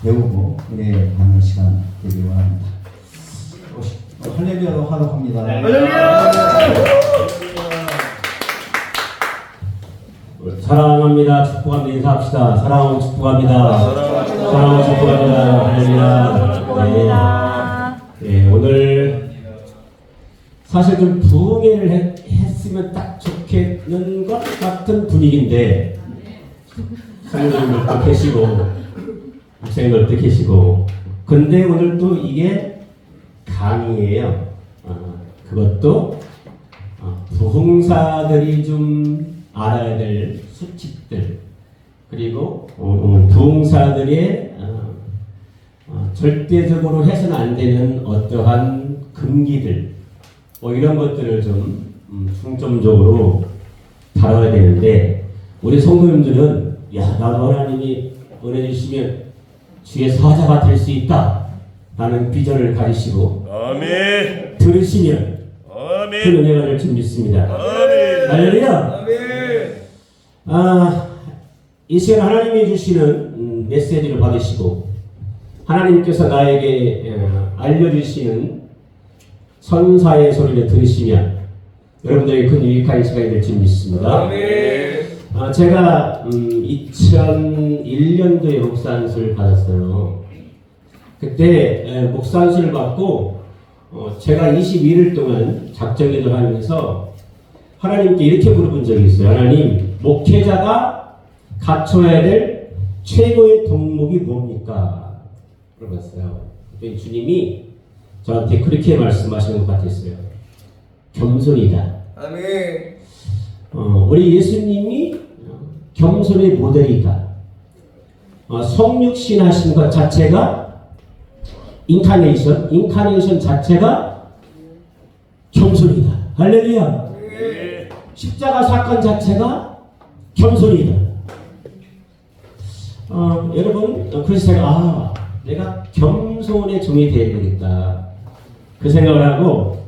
배우고 은혜 받는 시간 되길 원합니다. 할렐루야로 하도록 합니다. 사랑합니다. 축복합니다. 인사합시다. 사랑하고 축복합니다. 사랑하고 축복합니다. 할렐루야. 네, 오늘 사실 좀 부흥회를 했으면 딱 좋겠는 것 같은 분위기인데 성도님들도 계시고 목사님들도 계시고 근데 오늘 또 이게 강의예요. 그것도 부흥사들이 좀 알아야 될 수칙들 그리고 부흥사들의 절대적으로 해서는 안 되는 어떠한 금기들 이런 것들을 좀 중점적으로 다뤄야 되는데 우리 성도님들은 야 나도 하나님이 은혜 주시면 주의 사자가 될 수 있다 라는 비전을 가지시고 아멘. 들으시면 아멘. 그 은혜가 될 줄 믿습니다. 아멘. 할렐루야. 아멘. 이 시간 하나님이 주시는 메시지를 받으시고 하나님께서 나에게 알려주시는 선사의 소리를 들으시면 여러분들에게 큰 유익한 시간이 될 줄 믿습니다. 아멘. 제가 2001년도에 목사안수를 받았어요. 그때 목사안수를 받고 제가 21일 동안 작정기도를 하면서 하나님께 이렇게 물어본 적이 있어요. 하나님, 목회자가 갖춰야 될 최고의 덕목이 뭡니까? 물어봤어요. 그랬더니 주님이 저한테 그렇게 말씀하시는 것 같았어요. 겸손이다. 아멘. 우리 예수님이 겸손의 모델이다. 성육신 하신 것 자체가 인카네이션 자체가 겸손이다. 할렐루야. 십자가 사건 자체가 겸손이다. 여러분 그래서 제가 내가 겸손의 종이 되어야 되겠다 그 생각을 하고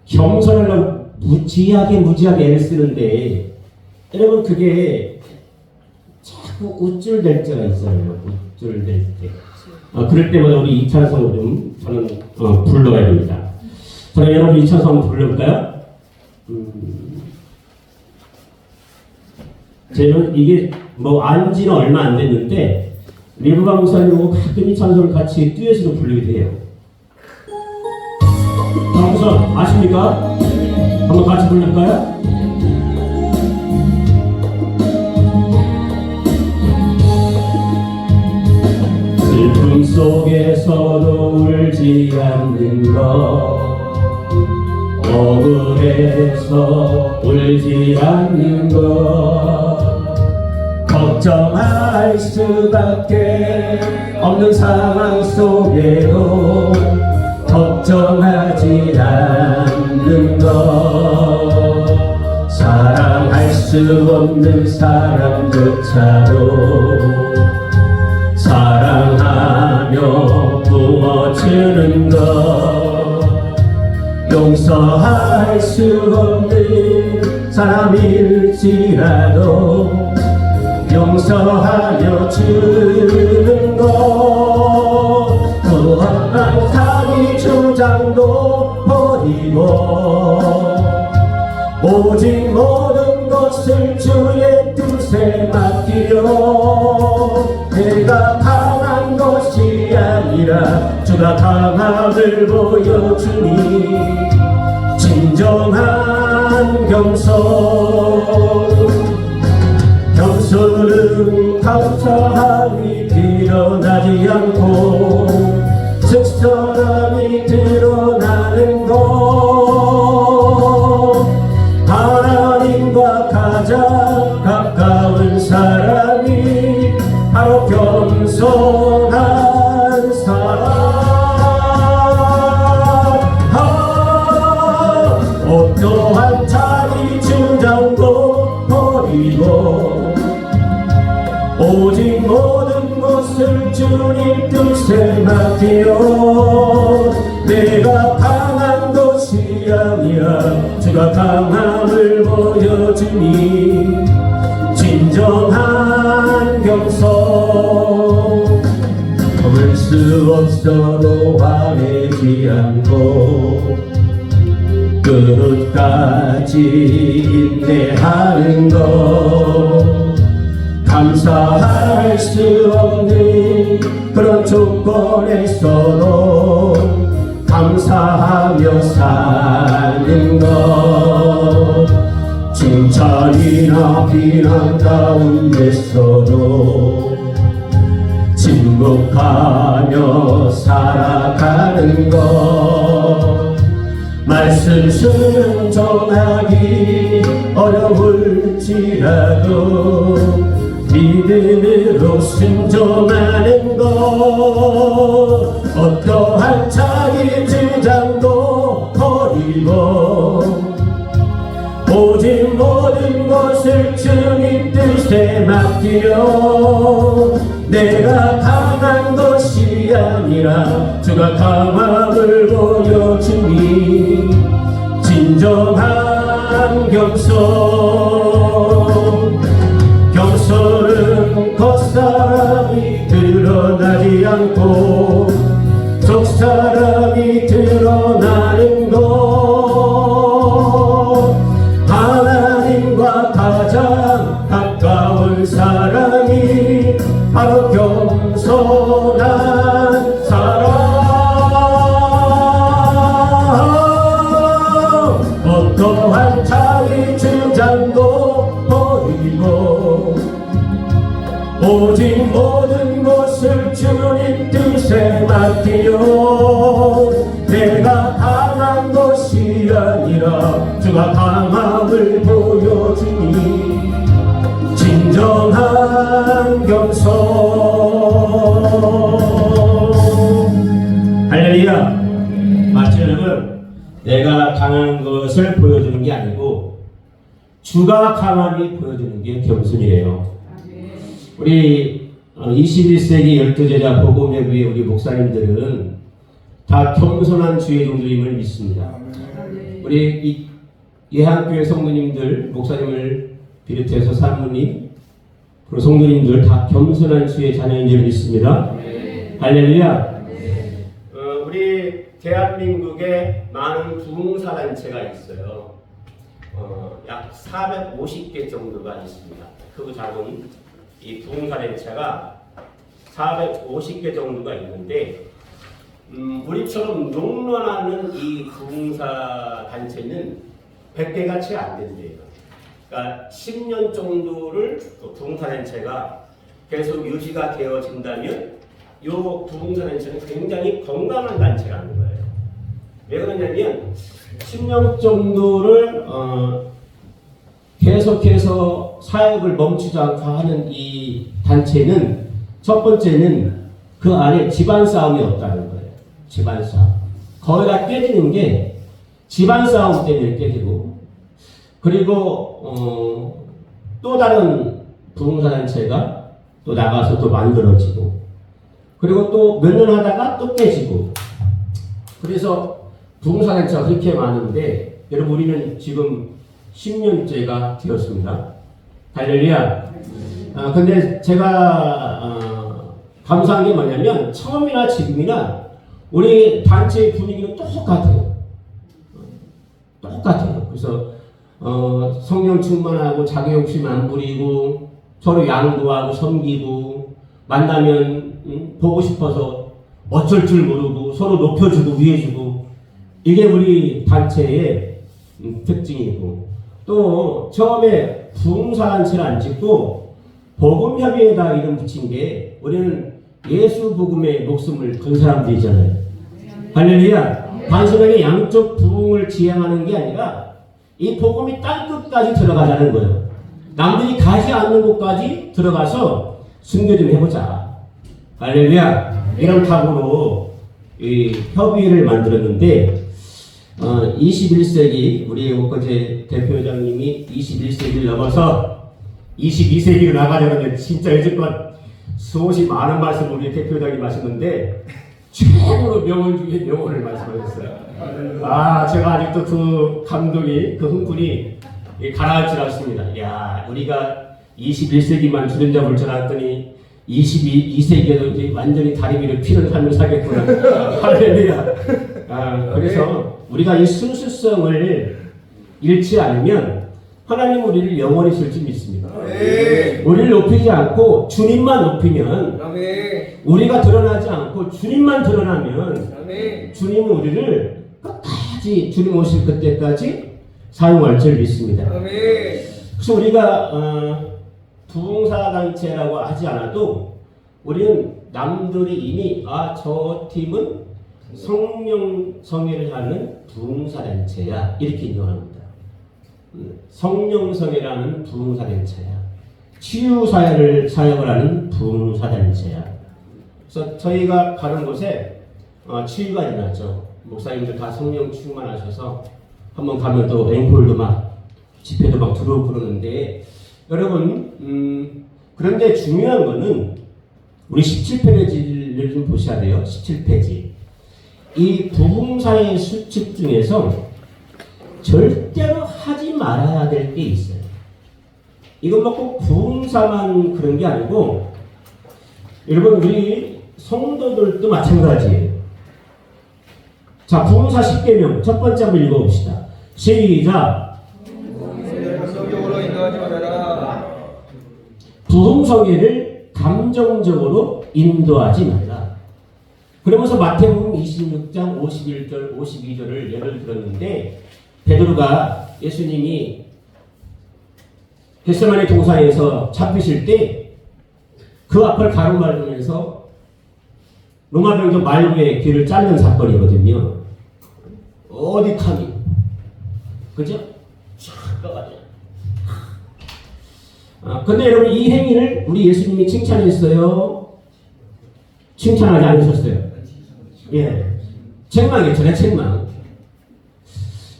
겸손하려고 무지하게 애를 쓰는데 여러분 그게 자꾸 우쭐댈 때가 있어요. 우쭐댈 때 그럴 때마다 우리 이찬성을 좀 저는 불러야 됩니다. 저는 여러분 이찬성 한번 불러볼까요? 저는 이게 안지는 얼마 안 됐는데 리브가 목사님하고 가끔 이 찬송을 같이 듀엣으로 부르게 돼요. 우선 아십니까? 한번 같이 부를까요? 슬픔 속에서도 울지 않는 것 억울해서 울지 않는 것 걱정할 수밖에 없는 상황 속에도 걱정하지 않는 것 사랑할 수 없는 사람조차도 사랑하며 품어주는 것 용서할 수 없는 사람일지라도 용서하여 주는 것 무한한 자기 주장도 버리고 오직 모든 것을 주의 뜻에 맡기려 내가 강한 것이 아니라 주가 강함을 보여주니 진정한 겸손은 감사함이 드러나지 않고 적절함이 드러나는 것 하나님과 가장 가까운 사람이 바로 겸손한 사람 어떠한 자기 주장도 버리고 오직 모든 것을 주님 뜻에 맡겨 내가 강한 것이 아니라 주가 강함을 보여주니 진정한 겸손 수 없어도 화내지 않고 끝까지 인내하는 것, 감사할 수 없는 그런 조건에서도 감사하며 사는 것, 칭찬이나 비난 가운데서도 침묵하며 살아가는 것, 말씀 순종하기 어려울지라도 믿음으로 순종하는 것, 어떠한 자기 주장도 버리고 오직 모든 것을 주님 뜻에 맡기려, 내가 강한 것이 아니라 주가 강함을 보여주니 진정한 겸손은 겉사람이 드러나지 않고 속사람이 드러나는 것, 하나님과 가장 가까운 사람이 바로 겸손한 사람. 어떠한 자기 주장도 버리고 오직 모든 것을 주님 뜻에 맡기려, 내가 강한 것이 아니라 주가 강함을 보여주니 진정한 겸손. 할렐루야. 마치 여러분, 내가 강한 것을 보여주는 게 아니고 주가 강함이 보여주는 게 겸손이래요. 우리 21세기 12제자 복음의 위에 우리 목사님들은 다 겸손한 주의 종들임을 믿습니다. 우리 이 예한교회 성도님들, 목사님을 비롯해서 사모님, 그리고 성도님들 다 겸손한 주의 자녀인 줄 믿습니다. 할렐루야. 우리 대한민국에 많은 부흥사단체가 있어요. 약 450개 정도가 있습니다. 크고 작은 이 부흥사단체가 450개 정도가 있는데, 우리처럼 롱런하는 이 부흥사단체는 100개가 채 안 된대요. 그러니까 10년 정도를 부흥사단체가 계속 유지가 되어진다면 이 부흥사단체는 굉장히 건강한 단체라는 거예요. 왜 그러냐면 10년 정도를 계속해서 사역을 멈추지 않고 하는 이 단체는, 첫 번째는 그 안에 집안 싸움이 없다는 거예요. 집안 싸움. 거기가 깨지는 게 집안 싸움 때문에 깨지고, 그리고 또 다른 부흥사단체가 또 나가서 또 만들어지고, 그리고 또 몇 년 하다가 또 깨지고. 그래서 부흥사단체가 그렇게 많은데, 여러분 우리는 지금 10년째가 되었습니다. 할렐루야. 근데 제가 감사한 게 뭐냐면 처음이나 지금이나 우리 단체의 분위기는 똑같아요. 똑같아요. 그래서 성령 충만하고 자기 욕심 안 부리고 서로 양보하고 섬기고, 만나면 보고 싶어서 어쩔 줄 모르고 서로 높여주고 위해주고, 이게 우리 단체의 특징이고, 또 처음에 부흥사단체를 안 짓고 복음협의회에다 이름 붙인 게, 우리는 예수 복음에 목숨을 건 사람들이잖아요. 할렐루야. 단순하게 양쪽 부흥을 지향하는 게 아니라 이 복음이 땅끝까지 들어가자는 거예요. 남들이 가지 않는 곳까지 들어가서 순교 좀 해보자. 할렐루야. 이런 각오로 이 협의회를 만들었는데, 21세기 우리 엊그제 대표회장님이 21세기를 넘어서 22세기로 나가려는데, 진짜 여지껏 수없이 많은 말씀을 우리 대표회장님 하셨는데 최고로 명언 중에 명언을 말씀하셨어요. 제가 아직도 그 감동이, 그 흥분이 가라앉지 않습니다. 야, 우리가 21세기만 주전자 볼 줄 알았더니 22세기에도 이제 완전히 다리 위를 피는 삶을 살겠구나. 할렐루야. 그래서 우리가 이 순수성을 잃지 않으면 하나님 우리를 영원히 쓸 줄 믿습니다. 우리를 높이지 않고 주님만 높이면, 우리가 드러나지 않고 주님만 드러나면 주님은 우리를 끝까지 주님 오실 그때까지 사용할 줄 믿습니다. 그래서 우리가 부흥사단체라고 하지 않아도 우리는 남들이 이미 저 팀은 성령 성회를 하는 부흥사단체야 이렇게 인정합니다. 성령성회라는 부흥사단체야. 치유사역을 하는 부흥사단체야. 그래서 저희가 가는 곳에 치유가 일어났죠. 목사님들 다 성령 충만 하셔서 한번 가면 또 앵콜도 막 집회도 막 들어오고 그러는데, 여러분 그런데 중요한 거는 우리 17페이지를 좀 보셔야 돼요. 17페이지. 이 부흥사의 수칙 중에서 절대로 하지 말아야 될 게 있어요. 이건 뭐 꼭 부흥사만 그런 게 아니고, 여러분 우리 성도들도 마찬가지예요. 자, 부흥사 10계명 첫 번째 한번 읽어봅시다. 시작. 부흥성회를 감정적으로 인도하지 말라. 그러면서 마태복음 26장 51절 52절을 예를 들었는데, 베드로가 예수님이 겟세마네 동산에서 잡히실 때 그 앞을 가로막으면서 로마 병정 말구의 귀를 자르는 사건이거든요. 어디 감히, 그죠? 근데 여러분 이 행위를 우리 예수님이 칭찬했어요? 칭찬하지 않으셨어요? 예, 책망했잖아요. 책망.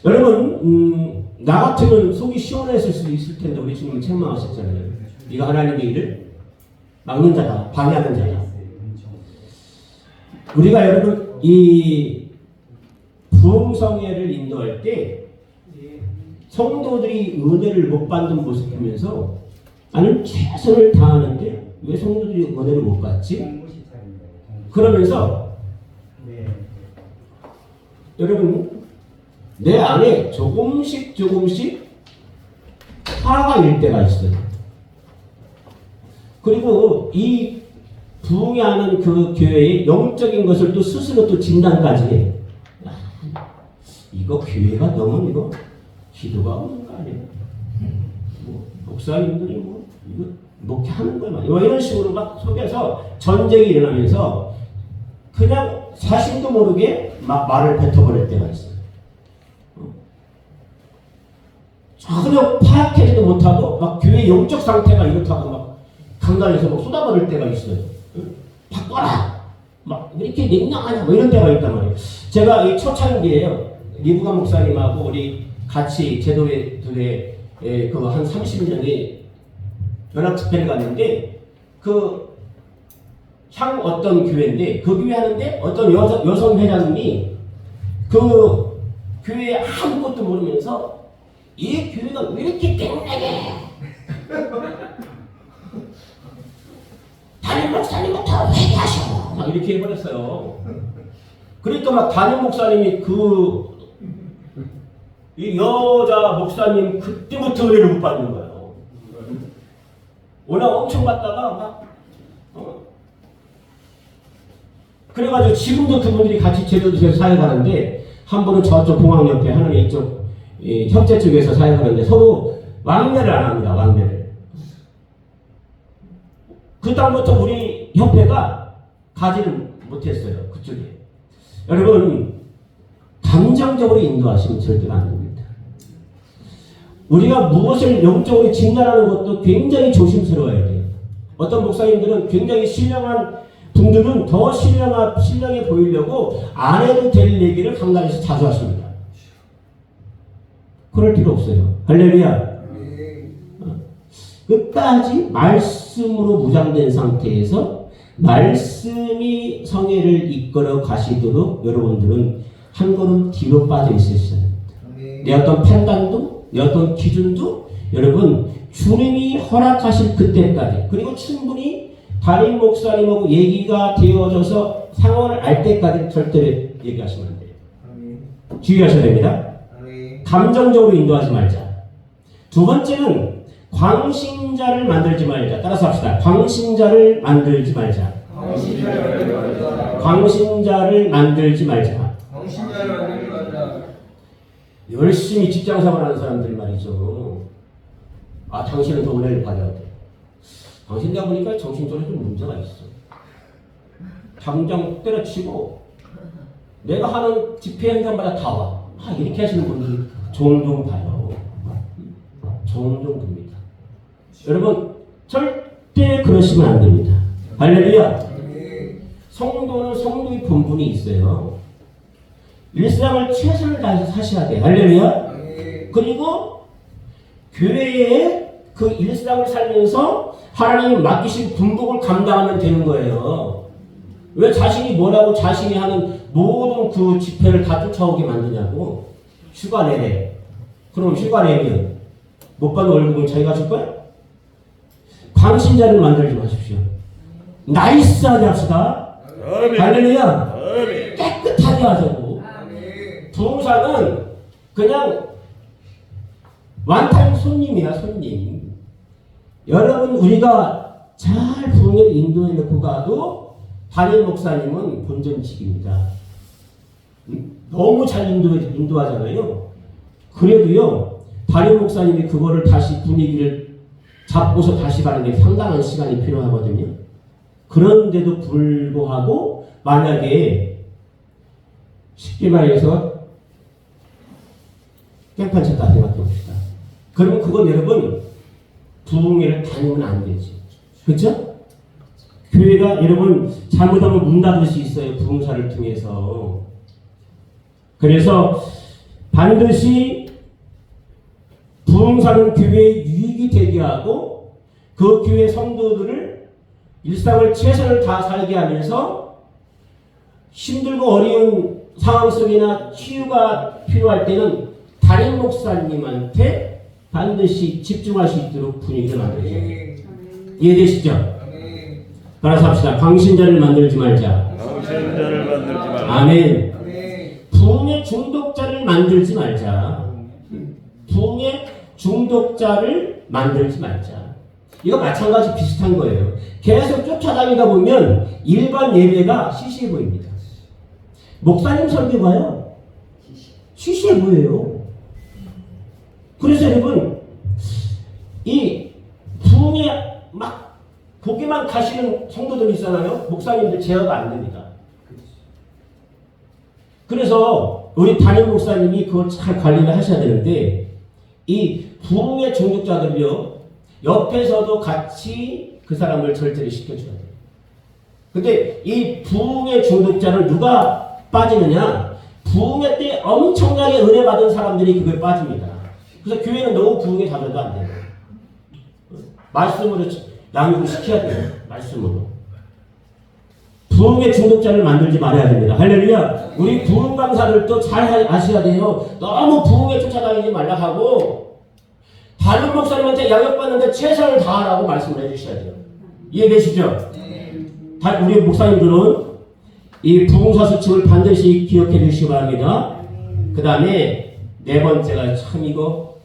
여러분 나 같으면 속이 시원했을 수도 있을 텐데 우리 주님은 책망하셨잖아요. 네가 하나님의 일을 막는 자다, 방해하는 자다. 우리가 여러분 이 부흥성회를 인도할 때 성도들이 은혜를 못 받는 모습을 보면서 나는 최선을 다하는데 왜 성도들이 은혜를 못 받지? 그러면서 여러분 내 안에 조금씩 화가 일 때가 있어요. 그리고 이 부흥하는 그 교회의 영적인 것을 또 스스로 또 진단까지 해. 이거 교회가 너무 이거 기도가 없는 거 아니에요? 목사님들이 이거 목회하는 거야. 이런 식으로 막 속에서 전쟁이 일어나면서 그냥 자신도 모르게 막 말을 뱉어버릴 때가 있어요. 전혀 파악하지도 못하고 막 교회 영적 상태가 이렇다고 막 강단에서 막 쏟아버릴 때가 있어요. 바꿔라! 막 이렇게 냉랭하냐 뭐 이런 때가 있단 말이에요. 제가 이 초창기에요. 리브감 목사님하고 우리 같이 제도회 그 한 30년에 연합 집회를 갔는데 그 향 어떤 교회인데 그 교회 하는데 어떤 여성 회장님이 그 교회에 아무것도 모르면서 이 교회가 왜 이렇게 땡땡해? 담임 목사님부터 회개하시고 막 이렇게 해버렸어요. 그러니까 막 담임 목사님이 이 여자 목사님 그때부터 은혜를 못 받는 거예요. 워낙 엄청 받다가 막 그래가지고 지금도 그분들이 같이 제주도에서 사역하는데 한 분은 저쪽 공항 옆에 하나는 이쪽 협재 쪽에서 사역하는데 서로 왕래를 안 합니다. 왕래를. 그 다음부터 우리 협회가 가지를 못했어요. 그쪽에. 여러분 감정적으로 인도하시면 절대가 안 됩니다. 우리가 무엇을 영적으로 진단하는 것도 굉장히 조심스러워야 돼요. 어떤 목사님들은 굉장히 신령한 분들은 더 신령해 보이려고 안 해도 될 얘기를 강단에서 자주 하십니다. 그럴 필요 없어요. 할렐루야. 끝까지 말씀으로 무장된 상태에서 말씀이 성회를 이끌어 가시도록 여러분들은 한 걸음 뒤로 빠져 있으셔야 됩니다. 내 어떤 판단도, 내 어떤 기준도 여러분 주님이 허락하실 그때까지, 그리고 충분히 담임 목사님하고 얘기가 되어져서 상황을 알 때까지 절대로 얘기하시면 안 돼요. 주의하셔야 됩니다. 감정적으로 인도하지 말자. 두 번째는 광신자를 만들지 말자. 따라서 합시다. 광신자를 만들지 말자. 광신자를 만들지 말자. 열심히 직장생활하는 사람들 말이죠. 아, 당신은 더 은혜를 받아야 돼. 당신다 보니까 정신적으로 좀 문제가 있어. 당장 때려치고 내가 하는 집회 행사마다 다 와. 아, 이렇게 하시는 분들 종종 봐요. 종종 봅니다. 여러분 절대 그러시면 안 됩니다. 할렐루야. 성도는 성도의 본분이 있어요. 일상을 최선을 다해서 사셔야 돼. 할렐루야. 그리고 교회에 그 일상을 살면서 하나님이 맡기신 분복을 감당하면 되는 거예요. 왜 자신이 뭐라고 자신이 하는 모든 그 집회를 다 쫓아오게 만드냐고. 휴가 내래. 그럼 휴가 내면 못 받는 월급은 자기가 줄 거야? 광신자를 만들지 마십시오. 나이스하게 합시다. 할렐루야. 깨끗하게 하자고. 부흥사는 그냥 완타임 손님이야, 손님. 여러분, 우리가 잘 부흥을 인도해 놓고 가도 담임 목사님은 본전직입니다. 너무 잘 인도하잖아요. 그래도요, 담임 목사님이 그거를 다시 분위기를 잡고서 다시 가는 게 상당한 시간이 필요하거든요. 그런데도 불구하고 만약에 쉽게 말해서 깽판 쳤다 생각해봅시다. 그러면 그건 여러분 부흥회를 다니면 안 되지. 그렇죠? 교회가 여러분 잘못하면 문 닫을 수 있어요. 부흥사를 통해서. 그래서 반드시 부흥사는 교회에 유익이 되게 하고 그 교회 성도들을 일상을 최선을 다 살게 하면서 힘들고 어려운 상황 속이나 치유가 필요할 때는 담임 목사님한테 반드시 집중할 수 있도록 분위기를 만들어줘야 돼요. 이해되시죠? 따라서 합시다. 광신자를 만들지 말자. 광신자를 만들지 말자. 아멘. 부흥의 중독자를 만들지 말자. 부흥의 중독자를 만들지 말자. 이거 마찬가지 비슷한 거예요. 계속 쫓아다니다 보면 일반 예배가 시시해 보입니다. 목사님 설교 봐요. 시시해 보여요. 그래서 여러분 이 부흥에 막 보기만 가시는 성도들 있잖아요. 목사님들 제어가 안 됩니다. 그래서 우리 담임 목사님이 그걸 잘 관리를 하셔야 되는데 이 부흥의 중독자들이요 옆에서도 같이 그 사람을 절제를 시켜줘야 돼요. 근데 이 부흥의 중독자를 누가 빠지느냐? 부흥회 때 엄청나게 은혜 받은 사람들이 그거에 빠집니다. 그래서 교회는 너무 부흥에 젖어도 안 돼요. 말씀으로 양육을 시켜야 돼요. 말씀으로. 부흥의 중독자를 만들지 말아야 됩니다. 할렐루야. 우리 부흥 강사들도 잘 아셔야 돼요. 너무 부흥에 쫓아다니지 말라 하고 다른 목사님한테 양육받는데 최선을 다하라고 말씀을 해주셔야 돼요. 이해되시죠? 우리 목사님들은 이 부흥사 수칙을 반드시 기억해 주시기 바랍니다. 그 다음에 네 번째가 참 이거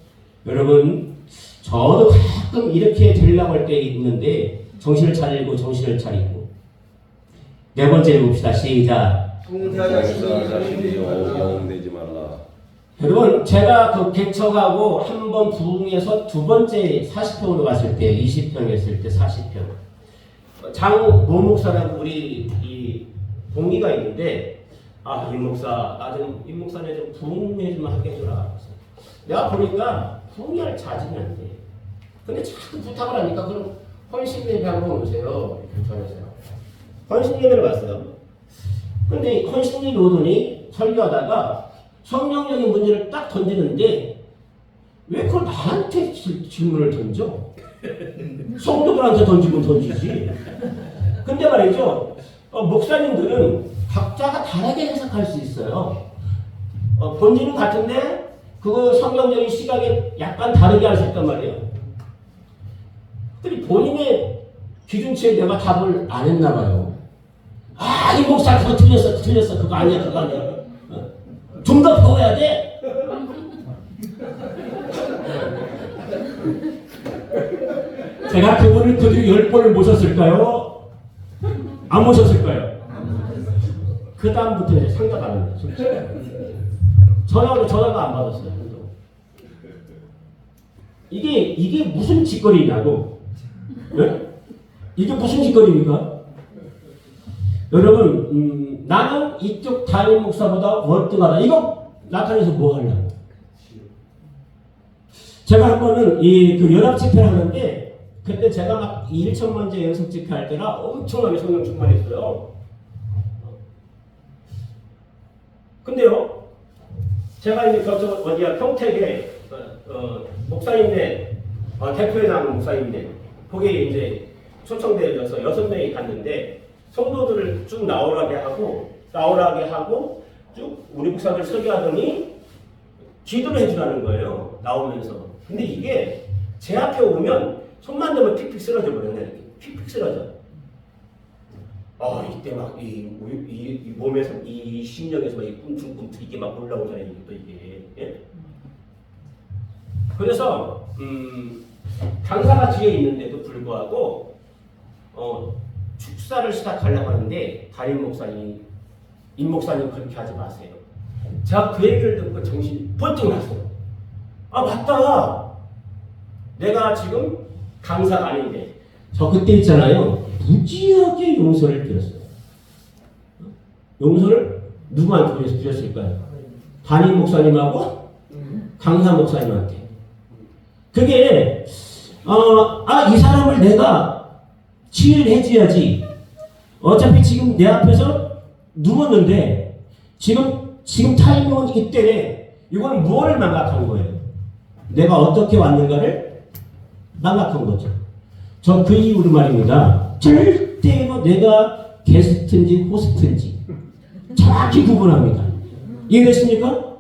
여러분 저도 가끔 이렇게 되려고 할 때 있는데 정신을 차리고 네 번째를 봅시다. 시작. 자신이 오용되지 말라. 여러분 제가 그 개척하고 한 번 부흥해서 두 번째 40평으로 갔을 때 20평 했을 때 40평 장모 목사라고 우리 이 동기가 있는데 이 목사 나 좀 이 목사님 좀 부흥회 좀 하게 해줘라. 내가 보니까 부흥회를 자지는 안 돼. 근데 자꾸 부탁을 하니까 그럼 헌신예배 한번 오세요. 부탁해서요. 헌신예배를 왔어요. 근데 헌신예배 오더니 설교하다가 성경적인 문제를 딱 던지는데 왜 그걸 나한테 질문을 던져? 성도들한테 던지면 던지지. 근데 말이죠. 목사님들은 각자가 다르게 해석할 수 있어요. 본질은 같은데 그거 성경적인 시각에 약간 다르게 할 수 있단 말이에요. 근데 본인의 기준치에 내가 답을 안 했나 봐요. 아, 이 목사 그거 틀렸어. 그거 아니야. 좀 더 배워야 돼. 제가 그분을 그 뒤에 10번을 모셨을까요? 안 모셨을까요? 그 다음부터 이제 상담 안 합니다. 전화가 안 받았어요. 이게 무슨 짓거리냐고. 네? 이게 무슨 짓거리입니까? 여러분, 나는 이쪽 담임 목사보다 월등하다. 이거 나타내서 뭐 하려고? 제가 한 번은 그 연합 집회를 하는데, 그때 제가 막 1천만제 연속 집회 할 때라 엄청나게 성령 충만했어요. 근데요, 제가 이제 저쪽 어디야 평택에 목사님네 대표회장 목사님네 거기에 이제 초청되어서 6명이 갔는데 성도들을 쭉 나오라게 하고 쭉 우리 목사들 설교하더니 기도를 해주라는 거예요. 나오면서. 근데 이게 제 앞에 오면 손만 대면 픽픽 쓰러져 버렸네. 픽픽 쓰러져. 이때 막 이 몸에서 이 심령에서 막 이 꿈틀꿈틀 이게 막 올라오잖아요. 이게 또 이게. 예? 그래서 강사가 뒤에 있는데도 불구하고 축사를 시작하려고 하는데 담임 목사님, 임 목사님 그렇게 하지 마세요. 제가 그 얘기를 듣고 정신이 번뜩 났어요. 아 맞다. 내가 지금 강사가 아닌데 저 그때 있잖아요. 무지하게 용서를 드렸어요. 용서를 누구한테 드렸을까요? 담임 목사님하고 강사 목사님한테. 그게 이 사람을 내가 치유를 해줘야지. 어차피 지금 내 앞에서 누웠는데 지금 타이밍은 이때래. 이건 무엇을 망각한 거예요? 내가 어떻게 왔는가를 망각한 거죠. 저 그 이유로 말입니다. 절대로 내가 게스트인지 호스트인지 정확히 구분합니다. 이해되십니까?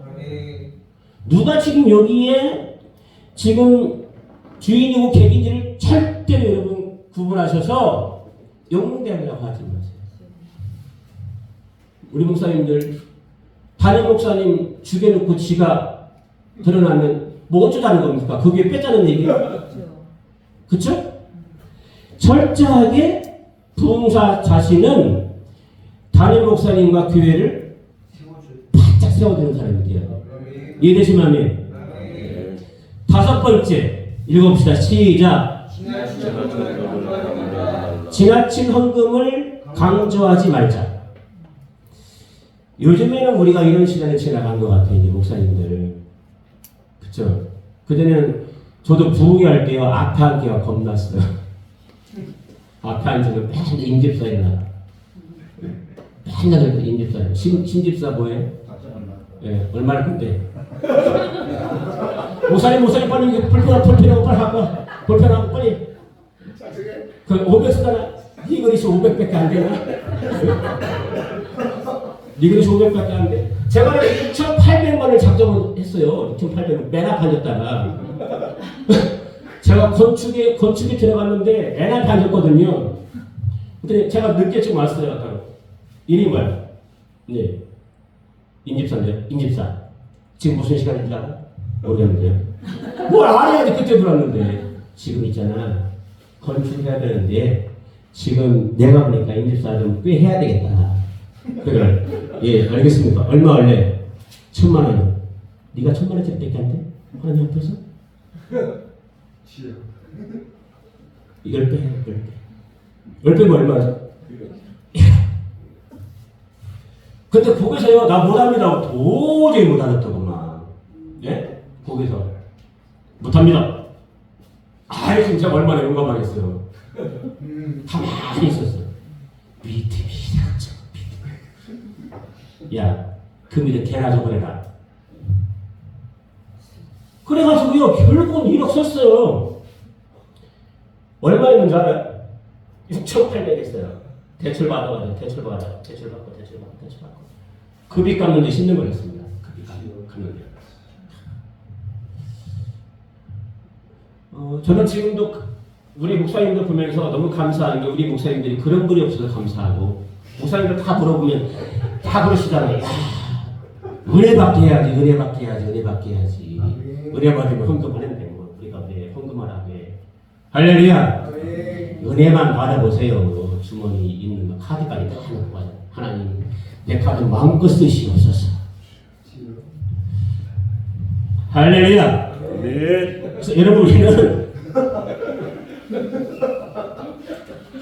누가 지금 여기에 지금 주인이고 객인지를 절대로 여러분 구분하셔서 영웅대학이라고 하지 마세요. 우리 목사님들 다른 목사님 죽여놓고 지가 드러나면 뭐 어쩌자는 겁니까? 그 위에 뺐다는 얘기예요. 그쵸? 철저하게 부흥사 자신은 담임 목사님과 교회를 바짝 세워주는 사람이에요. 이해되시면 다섯 번째 읽어봅시다. 시작. 지나친 헌금을 강조하지 말자. 요즘에는 우리가 이런 시간에 지나간 것 같아요. 이제 목사님들. 그쵸? 그때는 저도 부흥회 할 때요. 앞에 앉기가 겁났어요. 앞에 앉으면 맨날 임집사 일어나. 맨날 임집사. 신집사 뭐해? 예, 얼마나 큰데? 목사님 빨리 볼펜하고 빨리 갖고 볼펜하고 빨리. 그 500 쓰잖아. 이 그릇이 500밖에 안 되나? 이 그릇이 500밖에 안 돼. 제가 2,800만을 작정을 했어요. 2,800만 맨 앞에 앉았다가 제가 건축에 들어갔는데 맨 앞에 앉았거든요. 근데 제가 늦게 좀 왔어요. 아까. 이름이 뭐야? 네. 임집사인데요. 임집사. 지금 무슨 시간인지 알아? 모르겠는데요. 뭘 알아야지. 그때 들었는데. 지금 있잖아. 건축해야 되는데 지금 내가 보니까 임집사 좀 꽤 해야 되겠다. 그래. 예, 알겠습니다. 얼마 원래? 1,000,000원이요. 네가 1,000,000원짜리 밖에 안 돼? 하나님 앞에서? 이걸 빼. 10배면 얼마죠? 근데 거기서요, 나 못합니다. 도저히 못하겠다구만. 예? 거기서. 못합니다. 지금 제가 얼마나 용감하겠어요. 가만히 있었어요. 밑에 야, 그 밑에 개나 좀 보내라. 그래가지고요, 결국은 1억 썼어요. 얼마였는지 알아요? 6,800 했어요. 대출 받아가지고, 대출 받고. 급이 깎는데 10년 걸렸습니다. 급이 깎는데. 저는 지금도 우리 목사님들 보면서 너무 감사한 게 우리 목사님들이 그런 분이 없어서 감사하고 목사님들 다 물어보면 다 그러시잖아요. 야, 은혜 받게 해야지, 은혜 받게 해야지, 은혜 받게 해야지. 은혜 받으면 헌금을 했는데 뭐 우리가 왜 헌금을 하게? 할렐루야. 은혜만 받아보세요. 주머니 있는 거 카드까지 다 해놓고 가요. 하나님 내 카드 마음껏 쓰시옵소서. 할렐루야. 그래서 여러분 우리는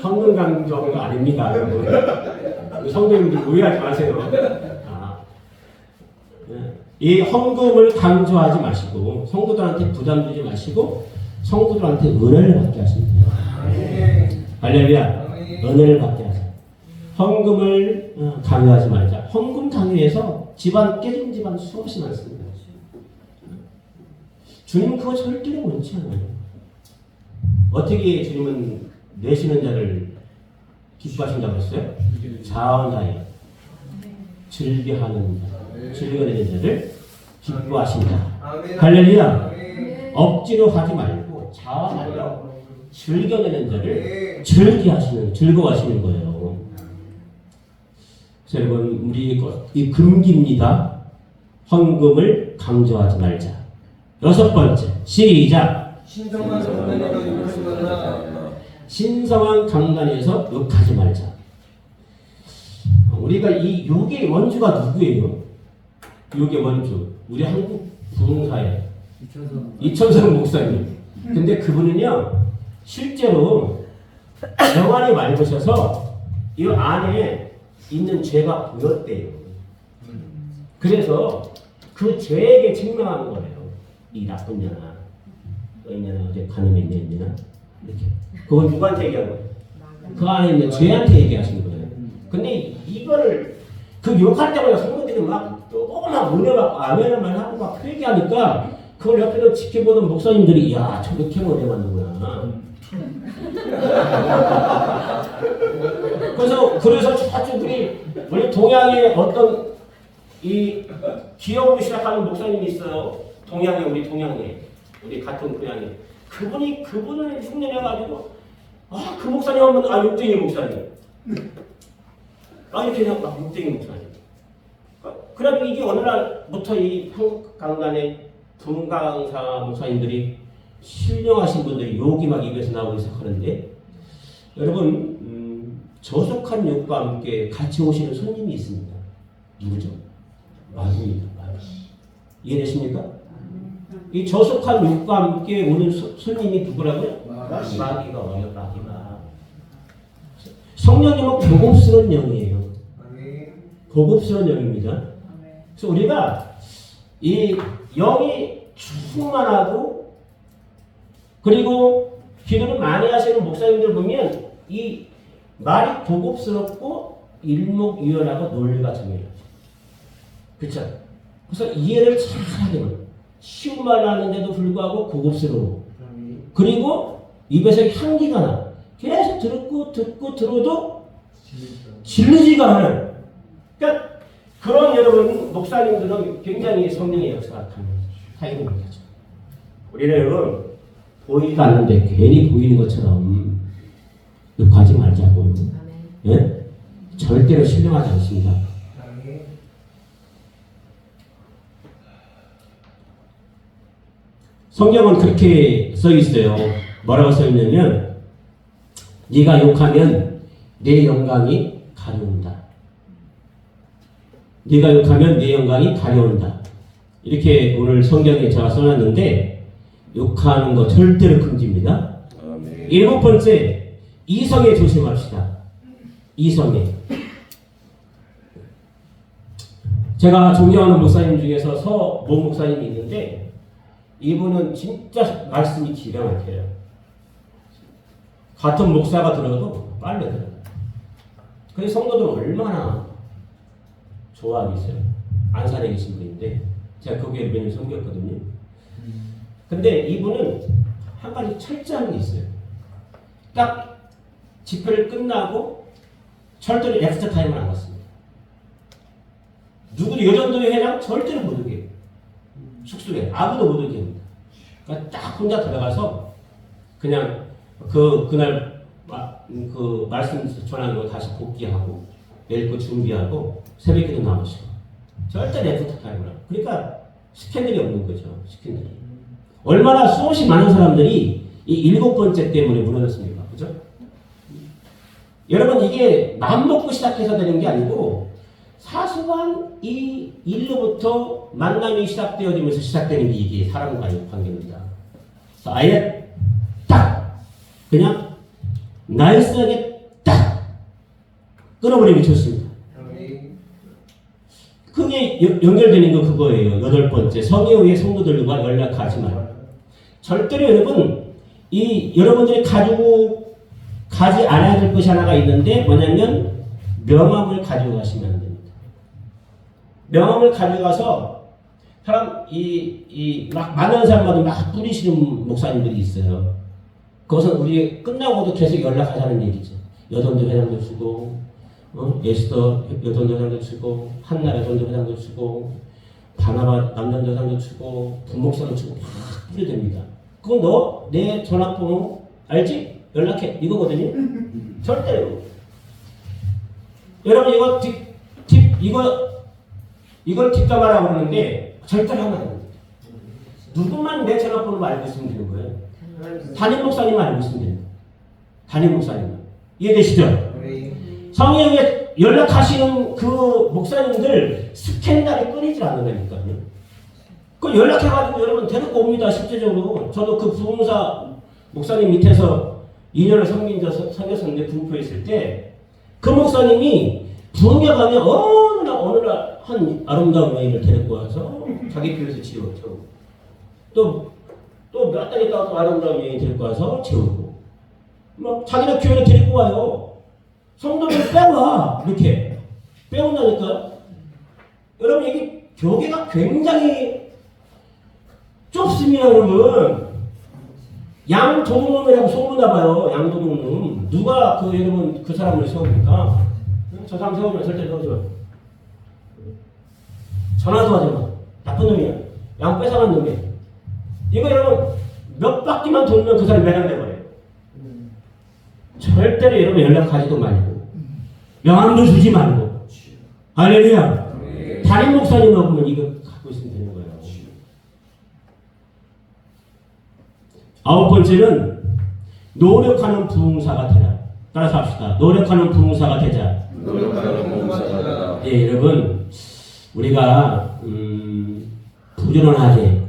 헌금 강조가 아닙니다. 여러분. 성도님들 오해하지 마세요. 이 헌금을 강조하지 마시고 성도들한테 부담 주지 마시고 성도들한테 은혜를 받게 하시면 돼요. 할렐루야. 은혜를 받게 하세요. 헌금을 강요하지 말자. 헌금 강요해서 집안 깨진 집안 수없이 많습니다. 주님은 그거 절대로 원치 않아요. 어떻게 주님은 내시는 자를 기뻐하신다고 했어요? 자원하여 즐겨하는 자, 즐겨내는 자를 기뻐하신다. 할렐루야. 억지로 하지 말고 자원하여 즐겨내는 자를 즐거워하시는 거예요. 그래서 여러분 우리 이 금기입니다. 헌금을 강조하지 말자. 6번째 시작. 신성한 강단에서 욕하지 말자. 우리가 이 욕의 원주가 누구예요? 욕의 원주 우리 한국 부흥사의 이천성 목사님. 근데 그분은요 실제로 영안이 맑으셔서 이 안에 있는 죄가 보였대요. 그래서 그 죄에게 증명하는 거예요. 이 나쁜 년아, 너희 년아 어제 간음했냐 했냐 이렇게. 그건 누구한테 얘기한 거예요? 그 안에 있는 죄한테 얘기하시는 거예요. 근데 이거를 그 욕할 때마다 성도들이 막 은혜 받고 아멘만 하고 막 회개하니까 그걸 옆에서 지켜보던 목사님들이 야 저렇게 은혜 받는구나. 그래서 저쪽들이 우리 동양의 어떤 이 기업을 시작하는 목사님이 있어요. 우리 같은 고향에 그분을 흉내내가지고 그 목사님 하면 욕쟁이 목사님 이렇게 그냥 막 욕쟁이 목사님. 그래도 이게 어느 날부터 이 한국 강단의 분강사 목사님들이 신령하신 분들이 욕이 막 입에서 나오기 시작하는데 여러분 저속한 욕과 함께 같이 오시는 손님이 있습니다. 누구죠? 마귀입니다. 이해되십니까? 이 저속한 욕과 함께 오는 손님이 누구라고요? 마귀가 와요. 마귀가. 성령님은 고급스러운 영이에요. 고급스러운 영입니다. 그래서 우리가 이 영이 충만하고 그리고 기도를 많이 하시는 목사님들 보면 이 말이 고급스럽고 일목요연하고 논리가 정해요. 그렇죠? 그래서 이해를 잘 하려면 쉬운 말 하는데도 불구하고 고급스러워. 그리고 입에서 향기가 나. 계속 듣고 들어도 질리지가 않아요. 그러니까 그런 여러분 목사님들은 굉장히 성령의 역사가 타이는 거죠. 우리는 여러분 보이지도 않는데 괜히 보이는 것처럼 욕하지 말자고요. 예? 절대로 신령하지 않습니다. 성경은 그렇게 써 있어요. 뭐라고 써 있냐면 네가 욕하면 내 영광이 가려운다. 네가 욕하면 내 영광이 가려운다. 이렇게 오늘 성경에 제가 써놨는데 욕하는 거 절대로 금지입니다. 아멘. 7번째 이성에 조심합시다. 이성에. 제가 존경하는 목사님 중에서 서모 목사님이 있는데 이분은 진짜 말씀이 기가 막혀요. 같은 목사가 들어도 빨리 들어요. 그래서 성도들 얼마나 좋아하겠어요. 안산에 계신 분인데 제가 거기에 몇 년 섬겼거든요. 근데 이분은 한 가지 철저한 게 있어요. 딱 집회를 끝나고 절대로 엑스트라 타임을 안 갔습니다. 누구도 여전도회 회장 절대로 못 오게 해요. 숙소에 아무도 못 오게 합니다. 그러니까 딱 혼자 들어가서 그냥 그날 그 말씀 전하는 거 다시 복귀하고 내일 거 준비하고 새벽에도 나오시고 절대 레프트 하는구나. 그러니까 스캔들이 없는 거죠. 스캔들이. 얼마나 수없이 많은 사람들이 이 7번째 때문에 무너졌습니까? 그죠? 여러분 이게 마음 먹고 시작해서 되는 게 아니고 사소한 이 일로부터 만남이 시작되어지면서 시작되는 게 이게 사람과의 관계입니다. 그래서 아예 딱 그냥 나이스하게 딱 끊어버리기 좋습니다. 그게 연결되는 거 그거예요. 8번째 성의 후에 성도들과 연락하지 말고. 절대로 여러분 여러분들이 가지고 가지 않아야 될 것이 하나가 있는데 뭐냐면 명함을 가지고 가시면 안 됩니다. 명함을 가져가서 사람 막 많은 사람마다 막 뿌리시는 목사님들이 있어요. 그것은 우리 끝나고도 계속 연락하자는 얘기죠. 여전도 회장도 주고 에스더 여전도 회장도 주고 한나 여전도 회장도 주고 바나바 남전도 회장도 주고 부목사도 주고 막 뿌려댑니다. 그건 내 전화번호 알지? 연락해 이거거든요. 절대로. 여러분 이걸 뒷담화라고 그러는데 절대로 하면 안 됩니다. 누구만 내 전화번호 알고 있으면 되는 거예요. 담임 목사님 알고 있으면 됩니다. 담임 목사님 이해되시죠? 성령에 연락하시는 그 목사님들 스캔들이 끊이질 않는다니까요. 그 연락해가지고 여러분 데리고 옵니다. 실제적으로 저도 그 부흥사 목사님 밑에서 2년을 섬겼었는데 분포에 있을 때 그 목사님이 부흥회 가면 어느 날 한 아름다운 여인을 데리고 와서 자기 교회에서 지웠죠. 또 몇 달 있다가 또 아름다운 여인 데리고 와서 재우고 막 자기네 교회를 데리고 와요. 성도를 빼와 이렇게 빼온다니까. 여러분 이게 교계가 굉장히 좁습니다. 여러분 양도둑놈이라고 소문나봐요. 양도둑놈 누가 여러분 그 사람을 세웁니까? 저 사람 세우면 절대 세우지 마. 전화도 하지 마. 나쁜 놈이야. 양 뺏어간 놈이야. 이거 여러분 몇 바퀴만 돌면 그 사람이 매장돼버려요. 절대로 여러분 연락하지도 말고 명함도 주지 말고. 할렐루야. 담임 목사님하고 보면 이거 갖고 있으면 되는 거예요. 9번째는 노력하는 부흥사가 되라. 따라서 합시다. 노력하는 부흥사가 되자. 노력하는 부흥사가 되라. 예, 여러분 우리가 부지런하게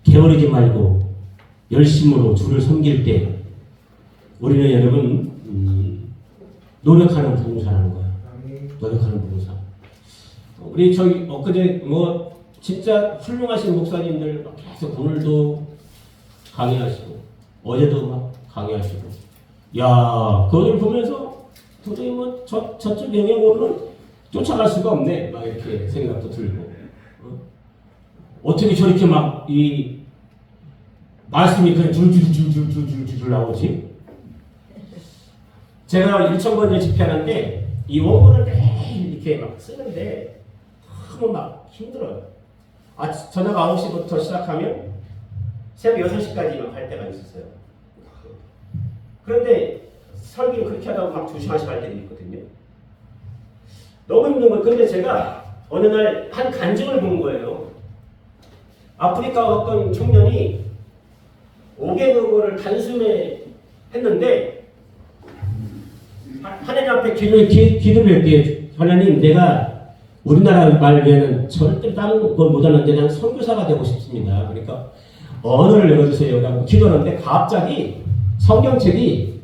게으르지 말고 열심으로 주를 섬길 때 우리는 여러분 노력하는 부흥사라는 거야. 노력하는 부흥사. 우리 저기 엊그제 진짜 훌륭하신 목사님들 계속 오늘도 강의하시고 어제도 막 강의하시고 그걸 보면서 도저히 저쪽 영역으로는 쫓아갈 수가 없네 막 이렇게 생각도 들고 어떻게 저렇게 막 이 말씀이 그냥 줄줄줄줄줄줄 나오지? 제가 1,000번째 집회하는데 이 원문을 매일 이렇게 막 쓰는데 너무 막 힘들어요. 저녁 9시부터 시작하면 새벽 6시까지만 할 때가 있었어요. 그런데 설교를 그렇게 하다가 막 2시간씩 할 때도 있거든요. 너무 힘든 거예요. 근데 제가 어느 날 한 간증을 본 거예요. 아프리카 어떤 청년이 5개국어를 단숨에 했는데 하나님 앞에 기도를 했대요. 하나님 내가 우리나라 말 외에는 절대 다른 걸 못하는데 난 선교사가 되고 싶습니다. 그러니까 언어를 열어주세요 라고 기도하는데 갑자기 성경책이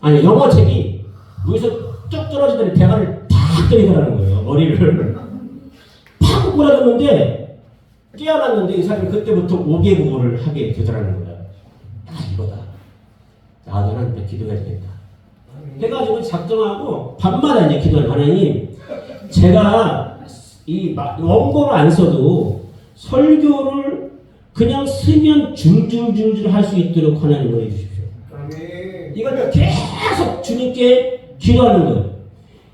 영어책이 여기서 쭉 떨어지더니 대가를 탁 때리더라는 거예요. 머리를 팍 꼬라졌는데 깨어났는데 이 사람이 그때부터 5개국어를 하게 되더라는 거야. 이거다. 나도 하나님께 기도해야 되겠다. 해가지고 작정하고 밤마다 이제 기도를 하나님 제가 이 원고를 안 써도 설교를 그냥 쓰면 줄줄줄줄 할 수 있도록 하나님을 해주십시오. 이걸 계속 주님께 기도하는 거예요.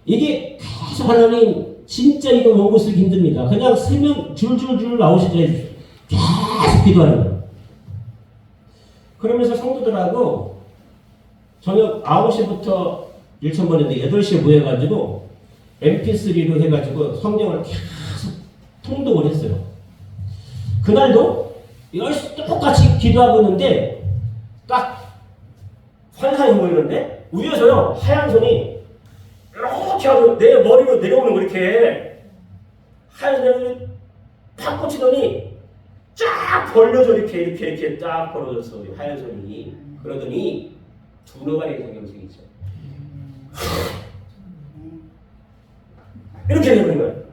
이게 계속 하나님 진짜 이거 원고 쓰기 힘듭니다. 그냥 쓰면 줄줄줄 나오시게 해주십시오. 계속 기도하는 거예요. 그러면서 성도들하고 저녁 9시부터 1,000번인데 8시에 모여가지고 MP3로 해가지고 성경을 계속 통독을 했어요. 그날도 똑같이 기도하고 있는데 딱 환상이 보이는데 위에서요 하얀 손이 이렇게 하고 내 머리로 내려오는 거 이렇게 하얀 손이 팍 꽂히더니 쫙 벌려져 이렇게 딱 벌어졌어 하얀 손이. 그러더니 두루마리 성경책이 있죠. 이렇게 되는 거예요.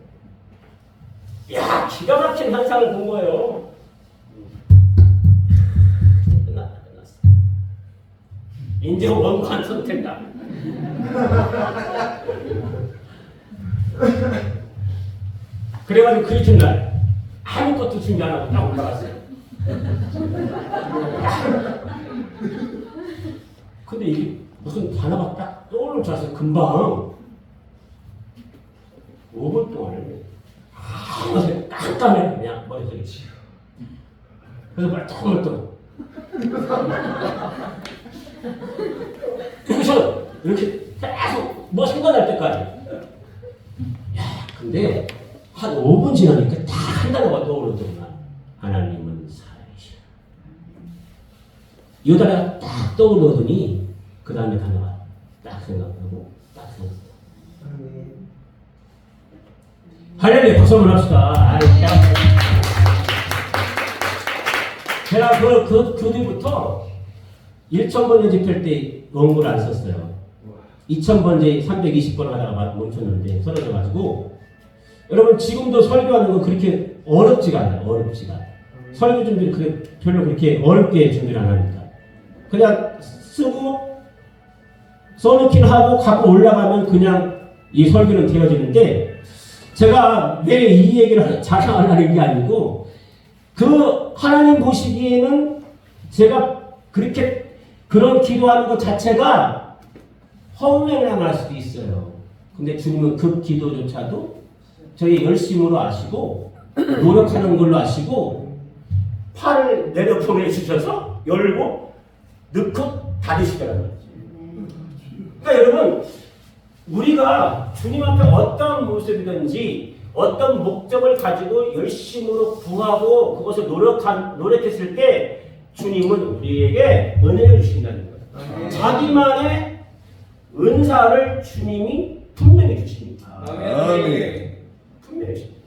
야, 기가 막힌 환상을 본 거예요. 끝났어. 이제 원관 선택다. 그래가지고 그 이튿날 아무것도 준비 안 하고 딱 올라갔어요. 근데 이게 무슨 단어가 딱 떠오르는 줄 알았어요. 금방 5분 동안 깜깜해 그냥 머릿속이. 그래서 말똥말똥 여기서 이렇게 계속 뭐 생각날 때까지. 야, 근데 한 5분 지나니까 딱 한 단어가 떠오르더구나. 하나님은 살아계시다. 이 단어가 딱 떠오르더니 그 다음에 단어가 딱 생각하고 딱 생각했어. 할렐루야, 박수 한번 합시다. 제가 그 뒤부터 1,000번째 집회할 때 원고를 안 썼어요. 2,000번째 320번 하다가 멈췄는데 쓰러져가지고. 여러분 지금도 설교하는 건 그렇게 어렵지가 않아요. 어렵지가 않아요. 설교 준비를 별로 그렇게 어렵게 준비를 안 하니까 그냥 쓰고 써놓긴 하고 갖고 올라가면 그냥 이 설교는 되어지는데, 제가 왜 이 얘기를 자랑하려는 게 아니고 그 하나님 보시기에는 제가 그렇게 그런 기도하는 것 자체가 허무맹랑할 수도 있어요. 근데 주님은 그 기도조차도 저희 열심으로 아시고 노력하는 걸로 아시고 팔을 내려 보내주셔서 열고 넣고 닫으시더라고요. 그러니까 여러분, 우리가 주님 앞에 어떤 모습이든지 어떤 목적을 가지고 열심으로 구하고 그것을 노력했을 때 주님은 우리에게 은혜를 주신다는 거예요. 자기만의 은사를 주님이 분명히 주십니다. 아멘. 분명히 주십니다.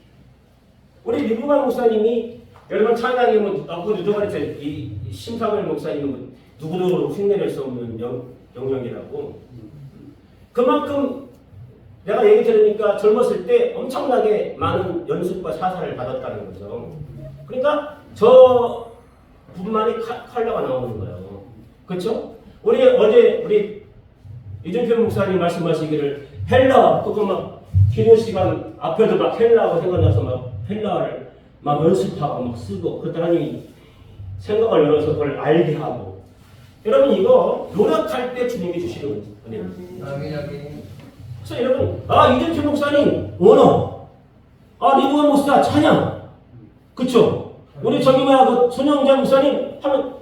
우리 리브만 목사님이 여러분 찬양이면 누가 그랬어요? 이 심사월 목사님은 누구도 흉내낼 수 없는 영역이라고. 그만큼 내가 얘기 들으니까 젊었을 때 엄청나게 많은 연습과 사사를 받았다는 거죠. 그러니까 저 분만이 컬러가 나오는 거예요. 그렇죠? 우리 이준표 목사님 말씀하시기를 헬라, 그거 막 기도 시간 앞에도 막 헬라하고 생각나서 막 헬라를 막 연습하고 막 쓰고, 그랬더니 생각을 열어서 그걸 알게 하고. 여러분 이거 노력할 때 주님이 주시는 은혜입니다. 그래서 여러분, 이준표 목사님 원어, 리브만 목사 찬양, 그쵸? 우리 그 손영자 목사님 하면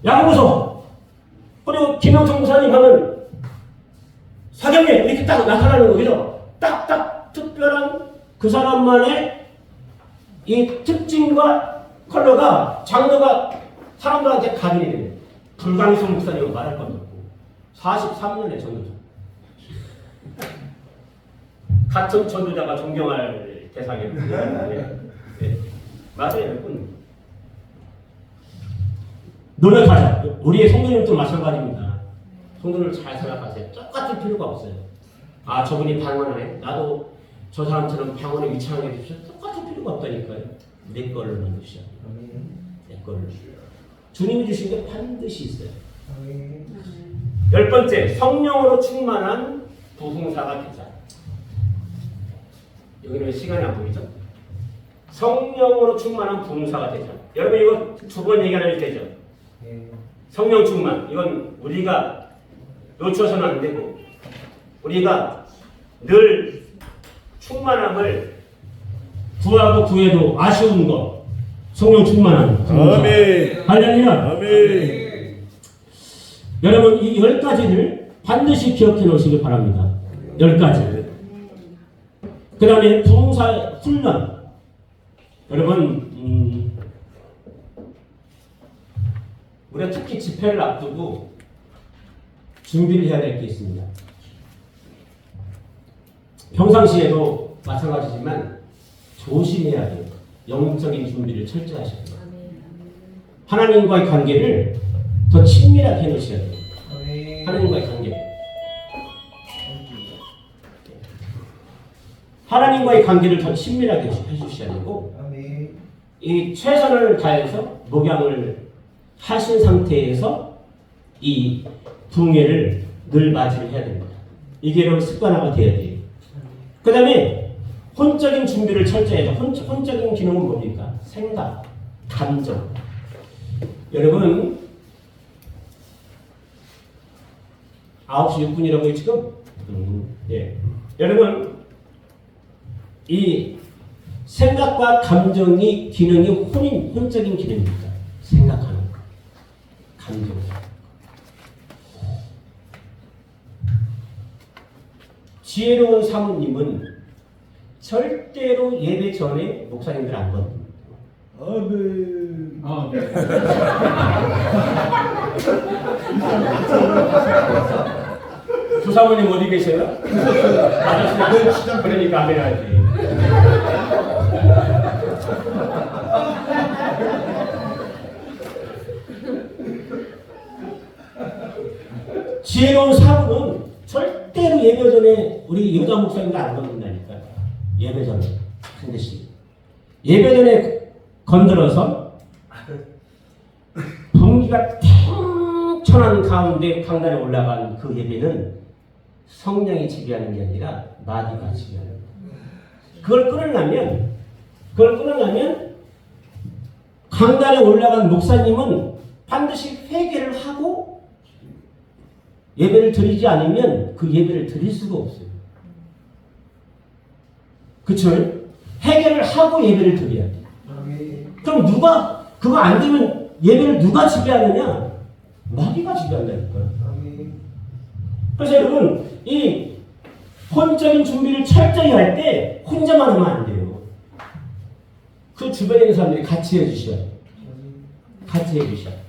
야구보소, 그리고 김영청 목사님 하면 사경에 이렇게 딱 나타나는 거죠. 딱딱 특별한 그 사람만의 이 특징과 컬러가, 장르가 사람들한테 각인이 돼요. 불광성 목사님은 말할 건 없고 43년의 전도자, 같은 전도자가 존경할 대상이에요. 네. 맞아요, 여러분. 노력하자. 우리의 성도님도 마찬가지입니다. 성도를 잘 생각하세요. 똑같을 필요가 없어요. 저분이 방언하네, 나도 저 사람처럼 방언에 위창하게 해주셔. 똑같을 필요가 없다니까요. 내 거를 만드시죠. 내 거를. 주님이 주신 게 반드시 있어요. 10번째, 성령으로 충만한 부흥사가 되자. 여기는 시간이 안 보이죠? 성령으로 충만한 부흥사가 되자. 여러분 이거 2번 얘기하면 되죠? 성령 충만, 이건 우리가 놓쳐서는 안 되고, 우리가 늘 충만함을 구하고 구해도 아쉬운 거, 성령 충만함. 아멘. 할렐루야. 아멘. 여러분 이 10가지를 반드시 기억해 놓으시길 바랍니다. 10가지. 그 다음에 부흥사 훈련. 여러분 우리가 특히 집회를 앞두고 준비를 해야 될 게 있습니다. 평상시에도 마찬가지지만 조심해야 돼요. 영적인 준비를 철저히 하셔야 돼요. 하나님과의 관계를 더 친밀하게 해놓으셔야 돼요. 하나님과의 관계. 하나님과의 관계를 더 친밀하게 해주셔야 되고, 이 최선을 다해서 목양을 하신 상태에서 이 부흥회를 늘 맞이를 해야 됩니다. 이게 여러분 습관화가 돼야 돼요. 그 다음에 혼적인 준비를 철저히 해서 혼적인 기능은 뭡니까? 생각, 감정. 여러분 9시 6분이라고요 지금? 예. 여러분 이 생각과 감정이 기능이 혼적인 기능입니다. 생각하는 거, 감정. 지혜로운 사모님은 절대로 예배 전에 목사님들 안 건듭니다. 아멘. 아, 네. 주사모님 어디 계세요? 아저씨, 그러니까 안 해야지. 지혜로운 사모는 절대로 예배 전에 우리 여자 목사님들 안 건든다니까. 예배 전에 한 대씩. 예배 전에 건드려서 분기가 팽천한 가운데 강단에 올라간 그 예배는 성령이 지배하는 게 아니라 마귀가 지배하는 거예요. 그걸 끊으려면 강단에 올라간 목사님은 반드시 회개를 하고 예배를 드리지 않으면 그 예배를 드릴 수가 없어요. 그쵸? 회개를 하고 예배를 드려야 돼. 그럼 누가 그거 안 되면 예배를 누가 지배하느냐? 마귀가 지배한다니까요. 그래서 여러분 이 혼적인 준비를 철저히 할 때 혼자만 하면 안 돼요. 그 주변에 있는 사람들이 같이 해주셔야 돼요. 같이 해주셔야 돼요.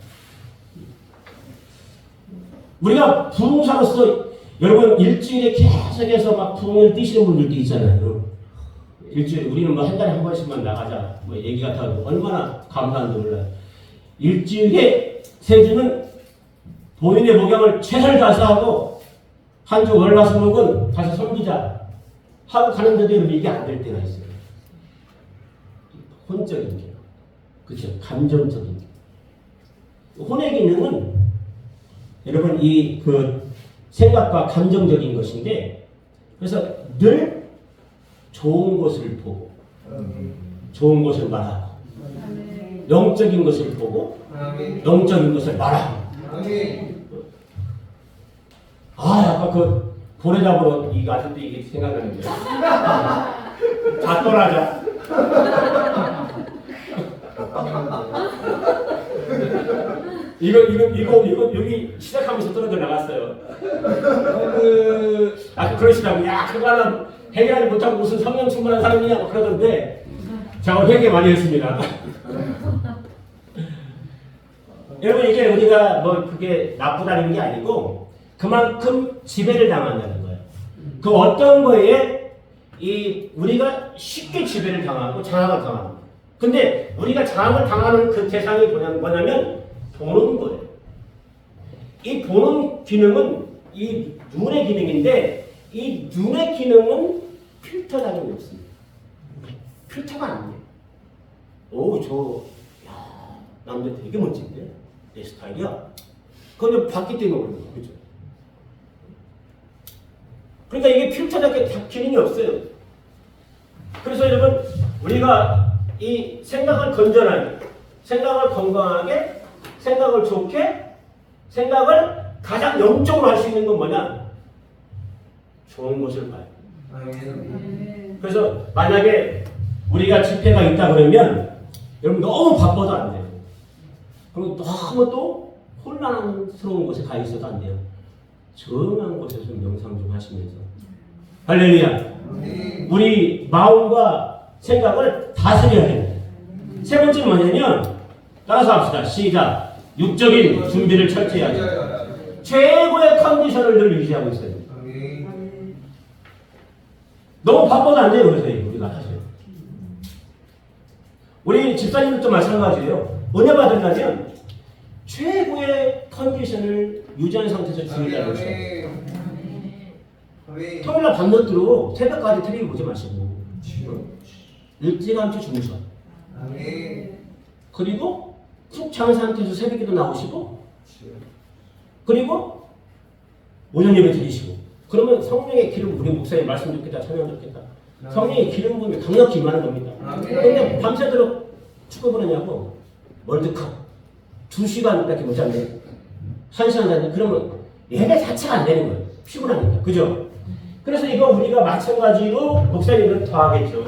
우리가 부흥사로서 여러분 일주일에 계속해서 막 부흥을 뛰시는 분들도 있잖아요. 일주일에 우리는 뭐 한 달에 한 번씩만 나가자 뭐 얘기 같아도 얼마나 감사한지 몰라요. 일주일에 세 주는 본인의 목양을 최선을 다해서 하고 한 주 월화수목은 가서 섬기자 하고 가는데도 여러분 이게 안 될 때가 있어요. 혼적인 게, 그렇죠? 감정적인 게. 혼의 기능은 여러분 이 그 생각과 감정적인 것인데, 그래서 늘 좋은 것을 보고 좋은 것을 말하고 영적인 것을 보고 영적인 것을 말하고. 아까 그 고래 잡으러 이거 아직도 이게 생각나는데 다 떠나자. 이거 여기 시작하면서 떨어져 나갔어요. 그러시다고 그거는 해결하지 못하고 무슨 성령 충만한 사람이냐고 그러던데 제가 회개 많이 했습니다. 여러분 이게 우리가 뭐 그게 나쁘다는 게 아니고 그만큼 지배를 당한다는 거예요. 그 어떤 거에 이 우리가 쉽게 지배를 당하고 장악을 당합니다. 근데 우리가 장악을 당하는 그 대상이 뭐냐면 보는 거예요. 이 보는 기능은 이 눈의 기능인데 이 눈의 기능은 필터 작용이 없습니다. 필터가 아니에요. 남자 되게 멋진데 내 스타일이야. 그건 봤기 때문에 그런 거죠. 그죠? 그러니까 이게 필터 기능이 없어요. 그래서 여러분 우리가 이 생각을 건전하게, 생각을 건강하게, 생각을 좋게, 생각을 가장 영적으로 할 수 있는 건 뭐냐? 좋은 것을 봐요. 그래서 만약에 우리가 집회가 있다 그러면 여러분 너무 바빠도 안 돼요. 그리고 너무 또 혼란스러운 곳에 가 있어도 안 돼요. 조용한 곳에서 명상 좀 하시면서. 할렐루야. 우리 마음과 생각을 다스려야 됩니다. 세 번째는 뭐냐면, 따라서 합시다. 시작. 육적인 준비를 철저히 하자. 최고의 컨디션을 늘 유지하고 있어요. 너무 바빠도 안 돼요. 그래서 우리가 사실. 우리 집사님들도 마찬가지예요. 은혜 받으려면 최고의 컨디션을 유지하는 상태에서 주의하는 거죠. 토요일날 밤늦도록 새벽까지 TV 보지 마시고 일찌감치 주무셔. 그리고 푹 잔 상태에서 새벽에도 나오시고 그리고 오전 예배 드리시고 그러면 성령의 기름 우리 목사님 말씀 듣겠다 찬양 듣겠다 성령의 기름 부음이 강력히 임하는 겁니다. 그런데 밤새도록 축구 보느냐고 월드컵 2시간밖에 못 잤네. 1시간 잤네. 그러면 예배 자체가 안 되는 거예요. 피곤하니까. 그죠? 그래서 이거 우리가 마찬가지로 목사님은 더 하겠죠.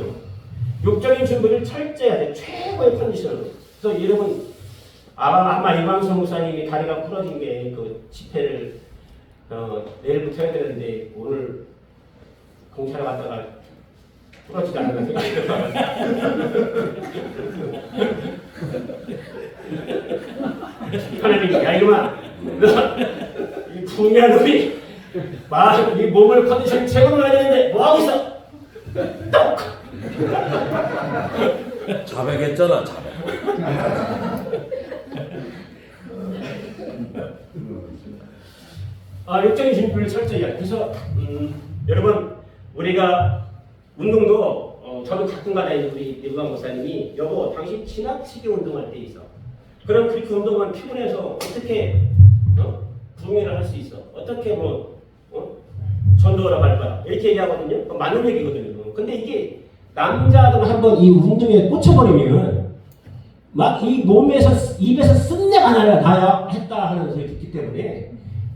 육적인 준비를 철저히 해야 돼. 최고의 컨디션으로. 그래서 여러분 아마 이광수 목사님이 다리가 부러진 게 그 집회를 내일부터 해야 되는데 오늘 공차를 갔다가 부러지지 않는 생각이 들어요. 하나님, 야 이놈아, 이 풍미한 놈이 이 몸을 컨디션 최고로 해야 되는데 뭐 하고 있어? 똑. 자백했잖아, 자백. 육적인 준비를 철저히 해야. 그래서 여러분 우리가 운동도 저도 가끔가다 우리 이광 목사님이 여보 당신 지나치게 운동할 때 있어. 그럼 그렇게 운동하면 피곤해서 어떻게 구매를 할 수 있어? 어떻게 전도하러 갈 거야? 이렇게 얘기하거든요. 맞는 얘기거든요. 근데 이게 남자들 한번 이 운동에 꽂혀버리면 막 이 몸에서 입에서 쓴내가 나야 했다 하는 소리 듣기 때문에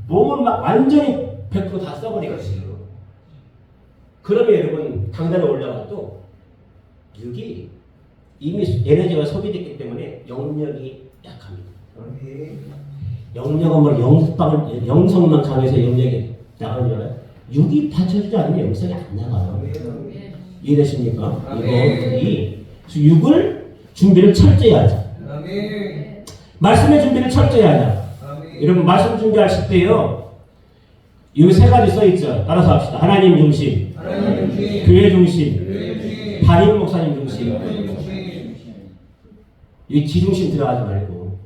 몸을 막 완전히 100% 다 써버리거든요. 그러면 여러분 당단에 올라가도 육이 이미 에너지가 소비됐기 때문에 영력이 약합니다. 영력은 영성만 강해서 영력이 나가는 줄 알아요? 육이 받쳐주지 않으면 영성이 안 나가요. 이해되십니까? 이거 육을 준비를 철저히 하자. 말씀의 준비를 철저히 하자. 여러분 말씀 준비하실 때요. 이 세 가지 써 있죠. 따라서 합시다. 하나님 중심, 교회 중심, 담임 목사님 중심. 이 지중심 들어가지 말고.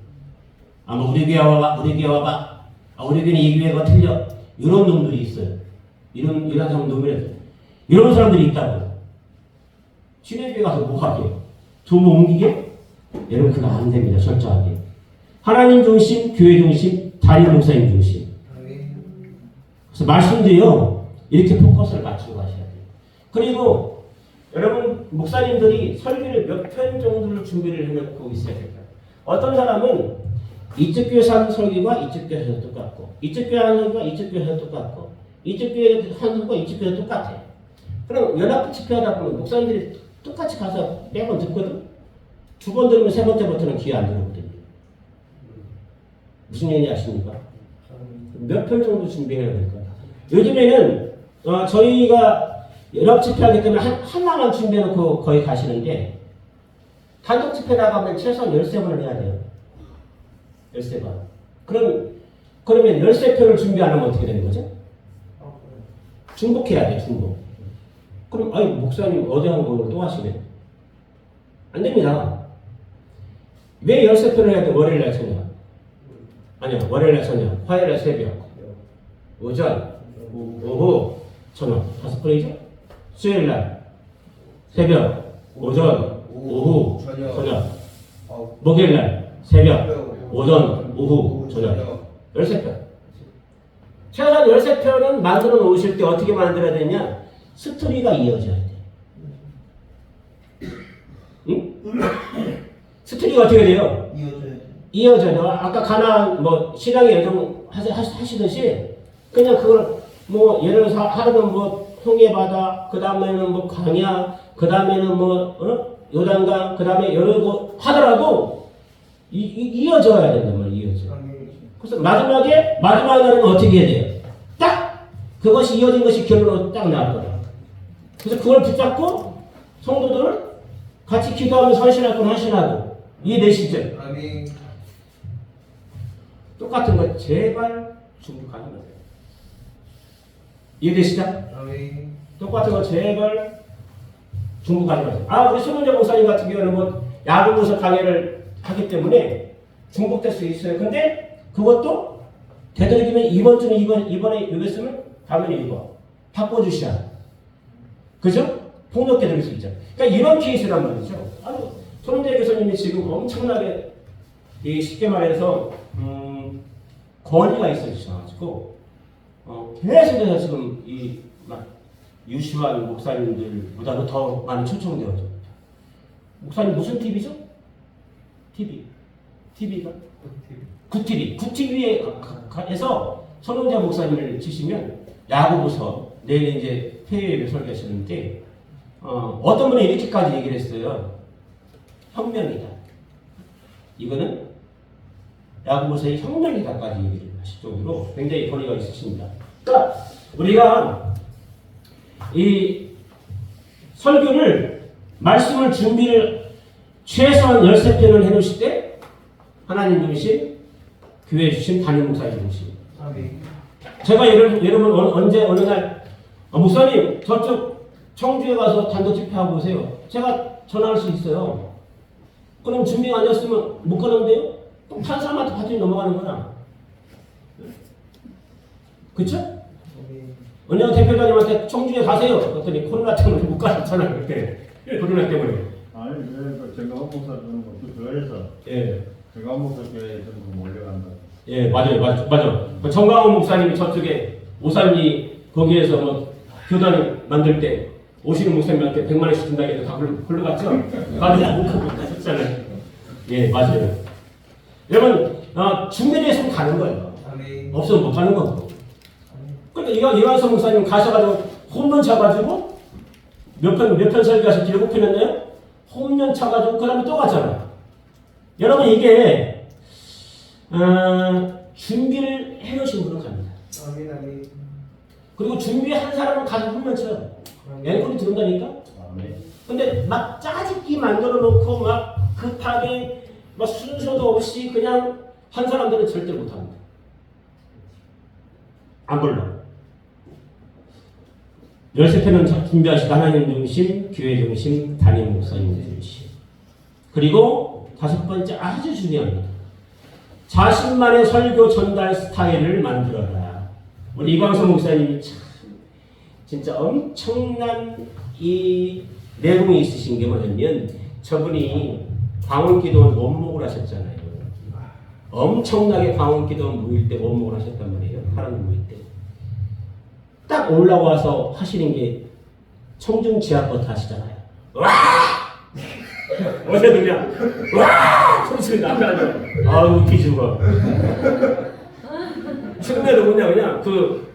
우리 교회 와봐, 우리 교회 와봐. 우리 교회는 이 교회가 틀려. 이런 놈들이 있어요. 이런 놈들이 이런 사람들이 있다고. 신의 교회 가서 뭐 하게? 돈 옮기게? 여러분 그거 안 됩니다. 철저하게. 하나님 중심, 교회 중심, 담임 목사님 중심. 그래서 말씀도요 이렇게 포커스를 맞추고 하셔야 돼요. 그리고 여러분 목사님들이 설교를 몇 편 정도를 준비를 해놓고 있어야 될까요? 어떤 사람은 이쪽 교회에서 하는 설교가 이쪽 교회에서 똑같고 이쪽 교회 하는 설교가 이쪽 교회에서 똑같고 이쪽 교회 하는 설교가 이쪽 교회에서 똑같아요. 그럼 연합 집회하다 보면 목사님들이 똑같이 가서 매번 듣거든. 2번 들으면 3번째부터는 귀에 안 들어오거든요. 무슨 얘기인지 아십니까? 몇 편 정도 준비해야 될까요? 요즘에는 저희가 연합 집회하기 때문에 하나만 준비해놓고 거의 가시는데 단독 집회 나가면 최소한 13번을 해야 돼요. 13번. 그러면 13편을 준비 안 하면 어떻게 되는 거죠? 중복해야 돼, 중복. 그럼 목사님 어제 한 거 또 하시네. 안 됩니다. 왜 13편을 해야 돼? 월요일날 저녁. 아니요, 월요일날 저녁, 화요일날 새벽, 오전, 오후, 저녁 5번이죠? 수요일날 새벽, 오전, 오후, 저녁, 목요일날 새벽, 오전, 오후, 저녁 13편. 최소한 13편은 만들어 놓으실 때 어떻게 만들어야 되냐? 스토리가 이어져야 돼. 응? 스토리가 어떻게 돼요? 이어져요. 아까 가나안 신앙의 여정 하시듯이 그냥 그걸 예를 들어서 하루는 홍해바다, 그 다음에는 광야, 그 다음에는 요단강, 그 다음에 여러 곳 하더라도 이어져야 된단 말이에요. 이어져. 그래서 마지막 날은 어떻게 해야 돼요? 딱 그것이 이어진 것이 결론으로 딱 나올 거다. 그래서 그걸 붙잡고 성도들을 같이 기도하면서 헌신할 건 헌신하고 이해되시죠? 아멘. 똑같은 거 제발 중복하지 마세요. 이해되시죠? 아멘. 똑같은 거 제발 중복하지 마세요. 우리 손흥재 목사님 같은 경우는 뭐 야구부서 강의를 하기 때문에 중복될 수 있어요. 근데 그것도 되도록이면 이번 주는 이번에 이거 쓰면 다음에 이거 바꿔주시라. 그죠? 폭넓게 들을 수 있죠. 그러니까 이런 케이스란 말이죠. 손흥재 교수님이 지금 엄청나게 쉽게 말해서 권위가 있어지셔가지고 계속해서 지금 막 유시환 목사님들보다도 더 많이 초청되어져. 목사님 무슨 TV죠? TV가? 굿TV에서 손흥재 목사님을 치시면 야구부서 내일 이제 폐회를 설계하시는데 어떤 분이 이렇게까지 얘기를 했어요. 혁명이다. 이거는 야구부서의 혁명이다까지 얘기를 하실 정도로 굉장히 권위가 있으십니다. 그러니까 우리가 이 설교를 말씀을 준비를 최소한 13편을 해놓으실 때 하나님 중심, 교회 주신 담임 목사님 중심. 아멘. 제가 여러분 언제 어느 날 목사님 저쪽 청주에 가서 단독 집회하고 오세요. 제가 전화할 수 있어요. 그럼 준비가 안 됐으면 못 가는데요? 또 한 사람한테 받더니 넘어가는 거야. 그쵸? 어느 대표자님한테 청주에 가세요. 그랬더니 코로나 때문에 못 가셨잖아요. 그때. 코로나 때문에. 아니, 제가 한국사 주는 것도 그래서 예. 제가 한국사 교회에 좀 몰려간다. 예, 맞아요. 정강훈 목사님이 저쪽에 오산리 거기에서 뭐 교단을 만들 때 오시는 목사님한테 100만 원씩 준다고 해서 다 흘러갔죠? 가지고 못 가셨잖아요. 예, 맞아요. 여러분, 준비되어 있으면 가는 거예요. 아멘. 없으면 못 가는 거고. 그러니까 이완성 목사님 가셔가지고 홈런 차가지고 몇 편 설교하셨지? 7편 했나요? 홈런 차가지고 그 다음에 또 갔잖아요. 여러분 이게 준비를 해놓으신 분은 갑니다. 아멘. 그리고 준비한 사람은 가서 홈런 쳐요. 앵콜이 들어온다니까? 근데 막 짜집기 만들어 놓고 막 급하게 막 순서도 없이 그냥 한 사람들은 절대 못합니다. 안 불러. 13편은 준비하시고 하나님 중심, 교회 중심, 담임 목사님 중심. 그리고 5번째 아주 중요합니다. 자신만의 설교 전달 스타일을 만들어라. 우리 이광성 목사님이 참 진짜 엄청난 이 내공이 있으신 게 뭐냐면 저분이 광운기도원 원목을 하셨잖아요. 엄청나게 광운기도원 모일 때 원목을 하셨단 말이에요. 하나님 모일 때. 딱 올라와서 하시는 게 청중 지하버터 하시잖아요. 와! 어제 그냥 와! 소리 나가지고 아우 기죽어. 최근에도 그냥 그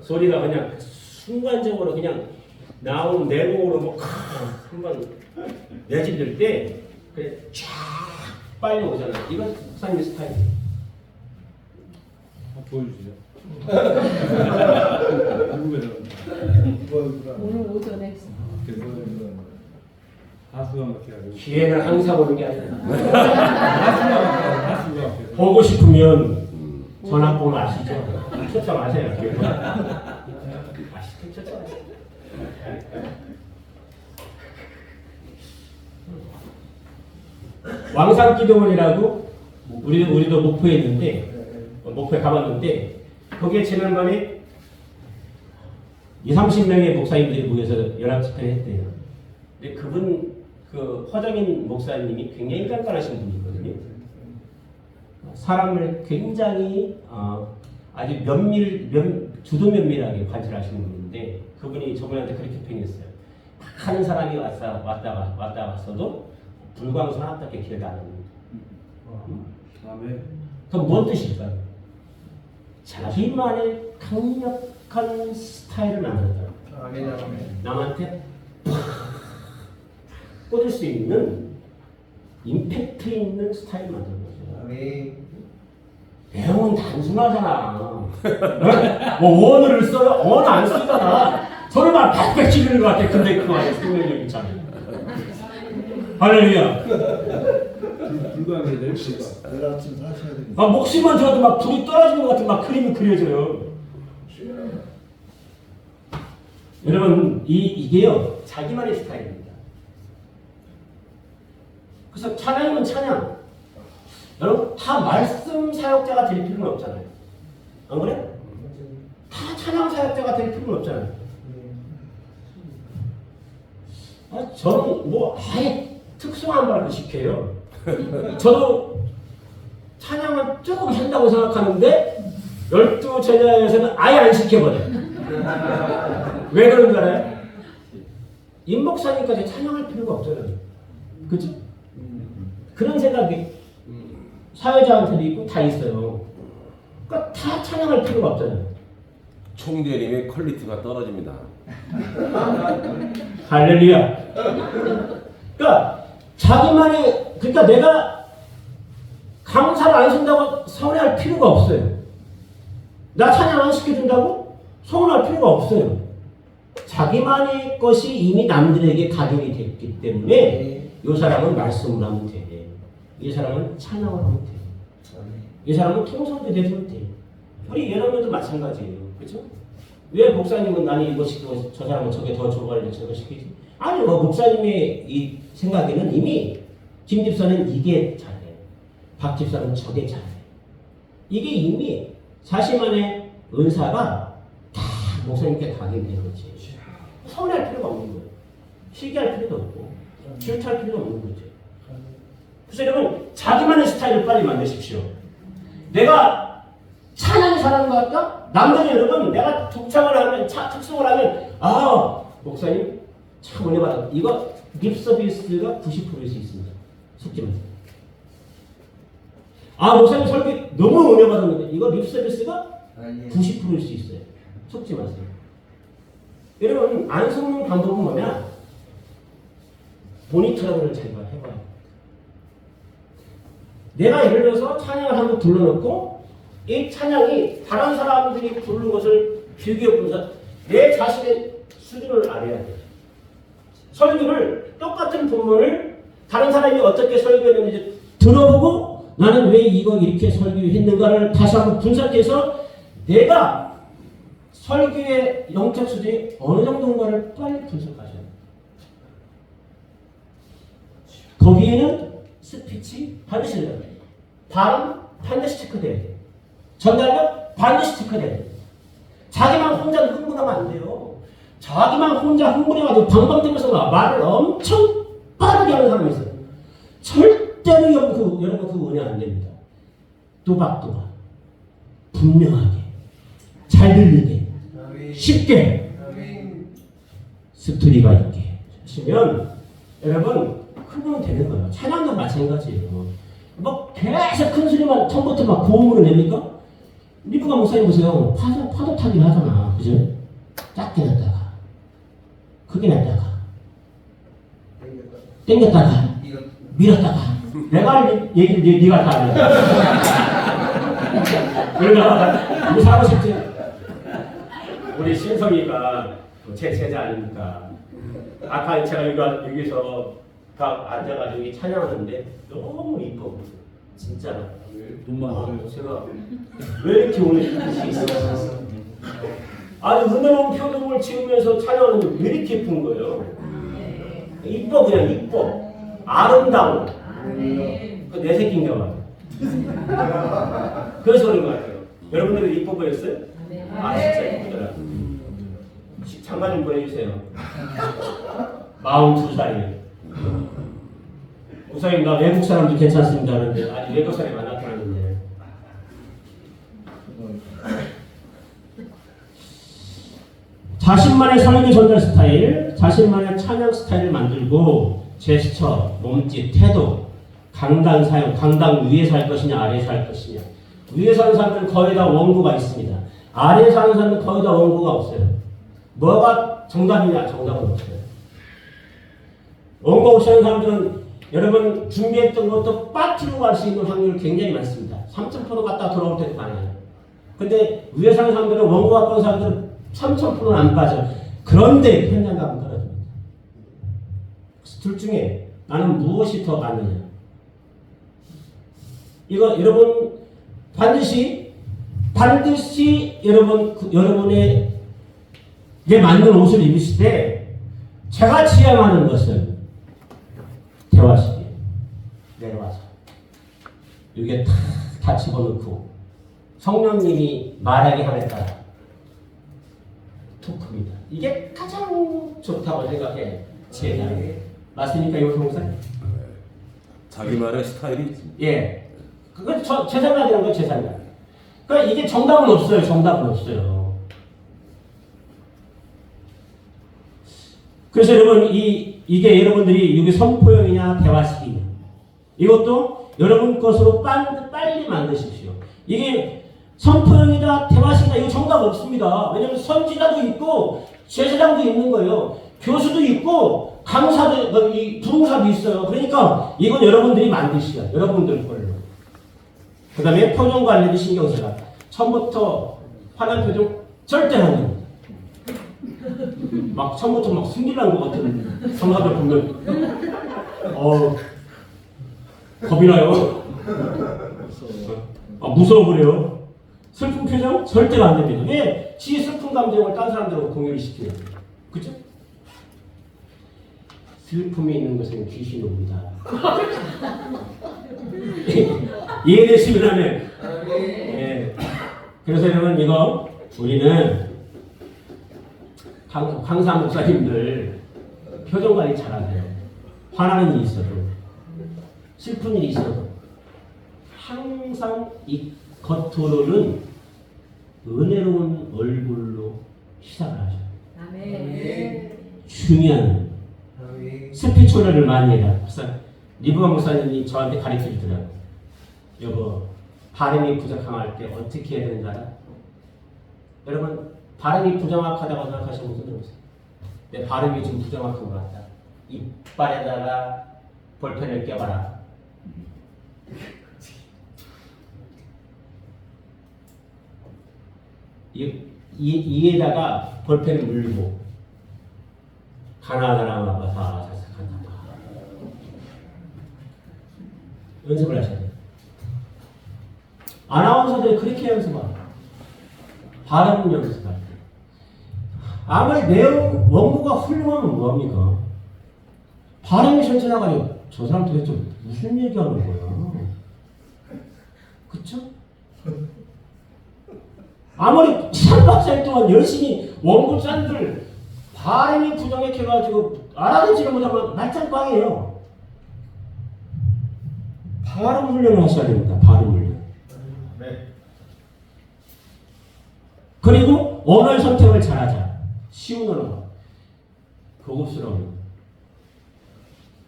소리가 그냥 순간적으로 그냥 나오는 내공으로 뭐 한번 내질릴 때 그냥 쫙 빨리 오잖아요. 이건 목사님 스타일이에요. 보여주세요. 오늘 오전에 하수가 막혀가지고 기회는 항상 오는 게 아니라 하수가 보고 싶으면 전화번호 아시죠? 초청하세요. 아시죠? 초청하세요. 왕산기도원이라고 우리도 목포에 있는데 목포에 가봤는데 거기에 지난번에 20-30명의 목사님들이 모여서 연합 집회를 했대요. 근데 그분 허정인 목사님이 굉장히 깐깐하신 분이거든요. 사람을 굉장히 아주 주도 면밀하게 관찰하시는 분인데 그분이 저분한테 그렇게 표현했어요. 많은 사람이 왔다 갔어도 불광선 하나밖에 기회가 안 옵니다. 그럼 뭔 뜻일까요? 자기만의 강력한 스타일을 만들었다. 아멘. 남한테 꽂을 수 있는 임팩트 있는 스타일을 만드는 거죠. 아멘. 내용은 단순하잖아. 뭐 언어를 써요? 언어 안 쓰잖아. 서로 막 팍팍 치르는 것 같아. 근데 그거 안에 생명력이 참. 할렐루야. 불가능해 될수가. 내일 아침 사셔야 됩니다. 아, 목숨만 줘도 막 불이 떨어지는 것 같은 막 그림이 그려져요. 여러분, 이게요, 자기만의 스타일입니다. 그래서 찬양이면 찬양. 여러분, 다 말씀 사역자가 될 필요는 없잖아요. 안 그래? 다 찬양 사역자가 될 필요는 없잖아요. 저는 뭐 아예 특수한 말을 시켜요. 저도 찬양을 조금 한다고 생각하는데 12제자에서는 아예 안 시켜버려요. 왜 그런 줄 알아요? 임 목사님까지 찬양할 필요가 없잖아요. 그죠? 그런 생각이 사회자한테도 있고 다 있어요. 그러니까 다 찬양할 필요가 없잖아요. 총재님의 퀄리티가 떨어집니다. 할렐루야. 그러니까 자기만의, 그러니까 내가 강사를 안 쓴다고 서운해할 필요가 없어요. 나 찬양 안 시켜준다고 서운할 필요가 없어요. 자기만의 것이 이미 남들에게 각인이 됐기 때문에 이 사람은 말씀을 하면 돼. 이 사람은 찬양을 하면 돼. 이 사람은 통성도 되면 돼. 우리 여러분도 마찬가지예요. 그렇죠? 왜 목사님은 나는 이거 시키고 저 사람은 저게 더 좋아하려고 저거 시키지? 아니요. 목사님의 이 생각에는 이미 김 집사는 이게 잘해. 박 집사는 저게 잘해. 이게 이미 자신만의 은사가 다 목사님께 각인된 거지. 서운할 필요가 없는 거예요. 시기할 필요도 없고 질투할 필요가 없는 거죠. 그래서 여러분 자기만의 스타일을 빨리 만드십시오. 내가 찬양이 잘하는 것 같다? 남들이 여러분 내가 독창을 하면 특성을 하면 목사님 참 은혜 받아. 이거 립 서비스가 90%일 수 있습니다. 속지 마세요. 목사님 설교 너무 은혜 받았는데 이거 립 서비스가 90%일 수 있어요. 속지 마세요. 여러분 안 속는 방법은 뭐냐? 모니터링을 잘 해봐요. 내가 예를 들어서 찬양을 한번 불러놓고 이 찬양이 다른 사람들이 부르는 것을 비교해 보면서 내 자신의 수준을 알아야 돼요. 설교를 똑같은 본문을 다른 사람이 어떻게 설교했는지 들어보고 나는 왜 이거 이렇게 설교했는가를 다시 한번 분석해서 내가 설교의 영적 수준이 어느 정도인가를 빨리 분석하셔야 돼요. 거기에는 스피치 반드시 들어가야 돼요. 발음 반드시 체크돼야 돼요. 전달력 반드시 체크돼야 돼요. 자기만 혼자 흥분하면 안 돼요. 자기만 혼자 흥분해가지고 방방대면서 말을 엄청 빠르게 하는 사람이 있어요. 절대로 여러분 그 은혜 안 됩니다. 또박또박 분명하게 잘 들리게 쉽게 스토리가 있게 하시면 여러분 크면 되는 거예요. 찬양도 마찬가지예요. 뭐 계속 큰 소리만 처음부터 막 고음으로 내니까 리브가 목사님 보세요. 파도 타긴 하잖아. 그죠? 작게 냈다가 크게 냈다가 땡겼다가 밀었다가 내가 할 얘기를 네가 다 해. 그러나 우리 사고 싶지? 우리 신성이가 제 제자 아닙니까? 아까 제가 여기서 앉아가지고 찬양하는데 너무 이뻐. 진짜로. 제가 왜 이렇게 오늘 이쁘시 있어요? 아주 은혜로운 표정을 지으면서 찬양하는데 왜 이렇게 예쁜 거예요? 이뻐, 그냥 이뻐. 아름다워. 내 새끼인가 봐. 그래서 그런 것 같아요. 여러분들도 이뻐 보였어요? 진짜 이쁘더라. 잠깐 좀 보여주세요. 42살이에요. 목사님 나 외국 사람도 괜찮습니다 하는데 아직 외국 사람이 안 나타나는데 자신만의 설교 전달 스타일, 자신만의 찬양 스타일을 만들고 제스처, 몸짓, 태도, 강단 사용, 강당 위에서 할 것이냐 아래에서 할 것이냐. 위에서 하는 사람들은 거의 다 원고가 있습니다. 아래에서 하는 사람은 거의 다 원고가 없어요. 뭐가 정답이냐? 정답은 없어요. 원고 없이 하는 사람들은 여러분 준비했던 것도 빠뜨리고 갈 수 있는 확률이 굉장히 많습니다. 3,000% 갔다 돌아올 때도 많아요. 근데 위에 사는 사람들은 원고 갖고 온 사람들은 3,000%는 안 빠져. 그런데 현장감은 떨어집니다. 둘 중에 나는 무엇이 더 맞느냐? 이거 여러분 반드시 여러분 여러분의 내 맞는 옷을 입으실 때 제가 지향하는 것은 대화식이에요. 내려와서 이게 다 집어넣고 성령님이 말하게 함에 따라 토크입니다. 이게 가장 좋다고 생각해. 제가 맞습니까, 이호 성사? 자기만의 스타일이 있습니다. 예, 그건 제 생각이란 거예요, 제 생각. 그러니까 이게 정답은 없어요. 정답은 없어요. 그래서 여러분 이게 여러분들이 이게 선포형이냐 대화식이냐 이것도 여러분 것으로 빨리 만드십시오. 이게 선포형이다 대화식이다 이거 정답 없습니다. 왜냐하면 선지자도 있고 제사장도 있는 거예요. 교수도 있고 강사도 이 부흥사도 있어요. 그러니까 이건 여러분들이 만드시죠. 여러분들 걸로. 그 다음에 표정 관리도 신경 써라. 처음부터 화난 표정 절대 안 됩니다. 막 처음부터 막 승질난 것 같은 성가들 보면 겁이 나요. 무서워 그래요. 슬픈 표정 절대 안 됩니다. 왜? 지 슬픈 감정을 딴 사람들하고 공유를 시키는 거예요. 그죠? 슬픔이 있는 것은 귀신이 옵니다. 이해되시면 하면. 예. 그래서 여러분 이거 우리는 강사 목사님들 표정 관리 잘하세요. 화나는 일이 있어도 슬픈 일이 있어도 항상 이 겉으로는 은혜로운 얼굴로 시작을 하셔요. 아멘. 중요한 스피처를 많이 해라. 리브가 목사님이 저한테 가르쳐 주더라고요. 여보, 발음이 부정할 때 어떻게 해야 되는지 알아? 여러분, 발음이 부정확하다고 생각하시는 분들 없어요. 내 발음이 좀 부정확한 것 같다. 이빨에다가 볼펜을 껴봐라. 이에다가 볼펜을 물고 가나다라마바사 사사간다마 연습을 하셔야 돼요. 아나운서들이 그렇게 연습합니다. 발음 연습할 때. 아무리 내용 원고가 훌륭하면 뭐합니까? 발음이 천천해가지고 저 사람 도대체 무슨 얘기하는 거야? 그쵸? 아무리 3박살 동안 열심히 원고 짠들 발음이 부정확해가지고 알아듣지를 못하면 말짱빵이에요. 발음 훈련을 하셔야 됩니다. 발음 훈련. 네. 그리고 언어의 선택을 잘하자. 쉬운 언어, 고급스러운 언어.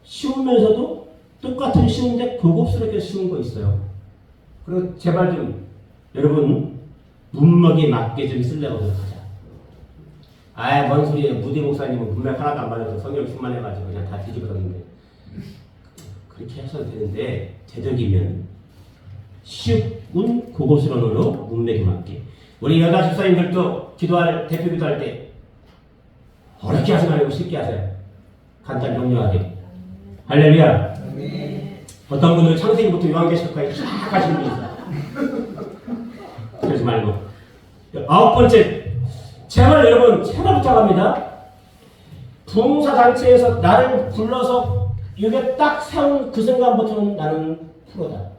쉬우면서도 똑같은 쉬운데 고급스럽게 쉬운 거 있어요. 그리고 제발 좀 여러분 문맥에 맞게 좀 쓰려고 노력하자. 아이 뭔 소리예요. 무대 목사님은 문맥 하나도 안 맞아서 성경 충만해가지고 그냥 다 뒤집어졌는데 그렇게 하셔도 되는데 제덕이면 쉬운 고급스러운 언어로 문맥에 맞게. 우리 여자 집사님들도 기도할 대표 기도할 때 어렵게 하지 말고 쉽게 하세요. 간단 명료하게. 할렐루야. 어떤 분들은 창세기부터 요한계시록까지 쫙 하시는 분이 있어요. 그러지 말고. 9번째, 제발 여러분 제발 부탁합니다. 부흥사단체에서 나를 불러서 이게 딱 세운 그 순간부터는 나는 프로다.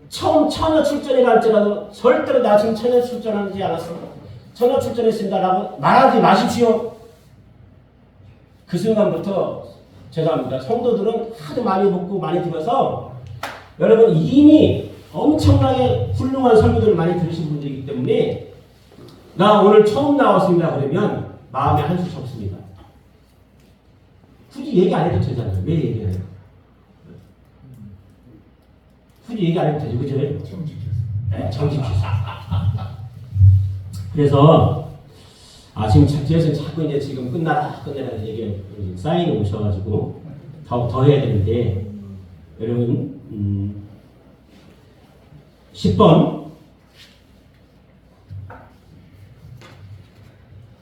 처음 처녀 출전이 갈지라도 절대로 나 지금 처녀 출전하지 않았어. 처녀 출전했습니다라고 말하지 마십시오. 그 순간부터 죄송합니다. 성도들은 하도 많이 듣고 많이 들어서 여러분 이미 엄청나게 훌륭한 설교들을 많이 들으신 분들이기 때문에 나 오늘 처음 나왔습니다 그러면 마음에 한수 접습니다. 굳이 얘기 안 해도 되잖아요. 왜 얘기해요? 굳이 얘기 안 해도 되죠. 그죠? 네, 정직해서. 그래서 지금 뒤에서 자꾸 이제 지금 끝나라 얘기 사인이 오셔가지고 더 해야 되는데 여러분 10번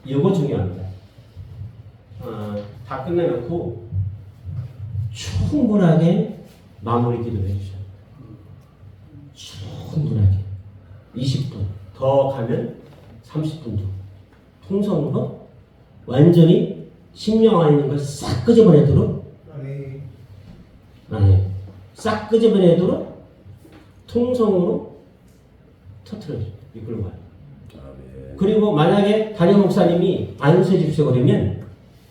이거 중요합니다. 다 끝내놓고 충분하게 마무리 기도를 해주셔요. 충분하게 20분 더 가면 30분 정도 통성으로 완전히 신명 안에 있는 걸 싹 끄집어내도록 싹 끄집어내도록 통성으로 터트려줘요. 이끌고 가요. 그리고 만약에 담임 목사님이 안수해 주시고 그러면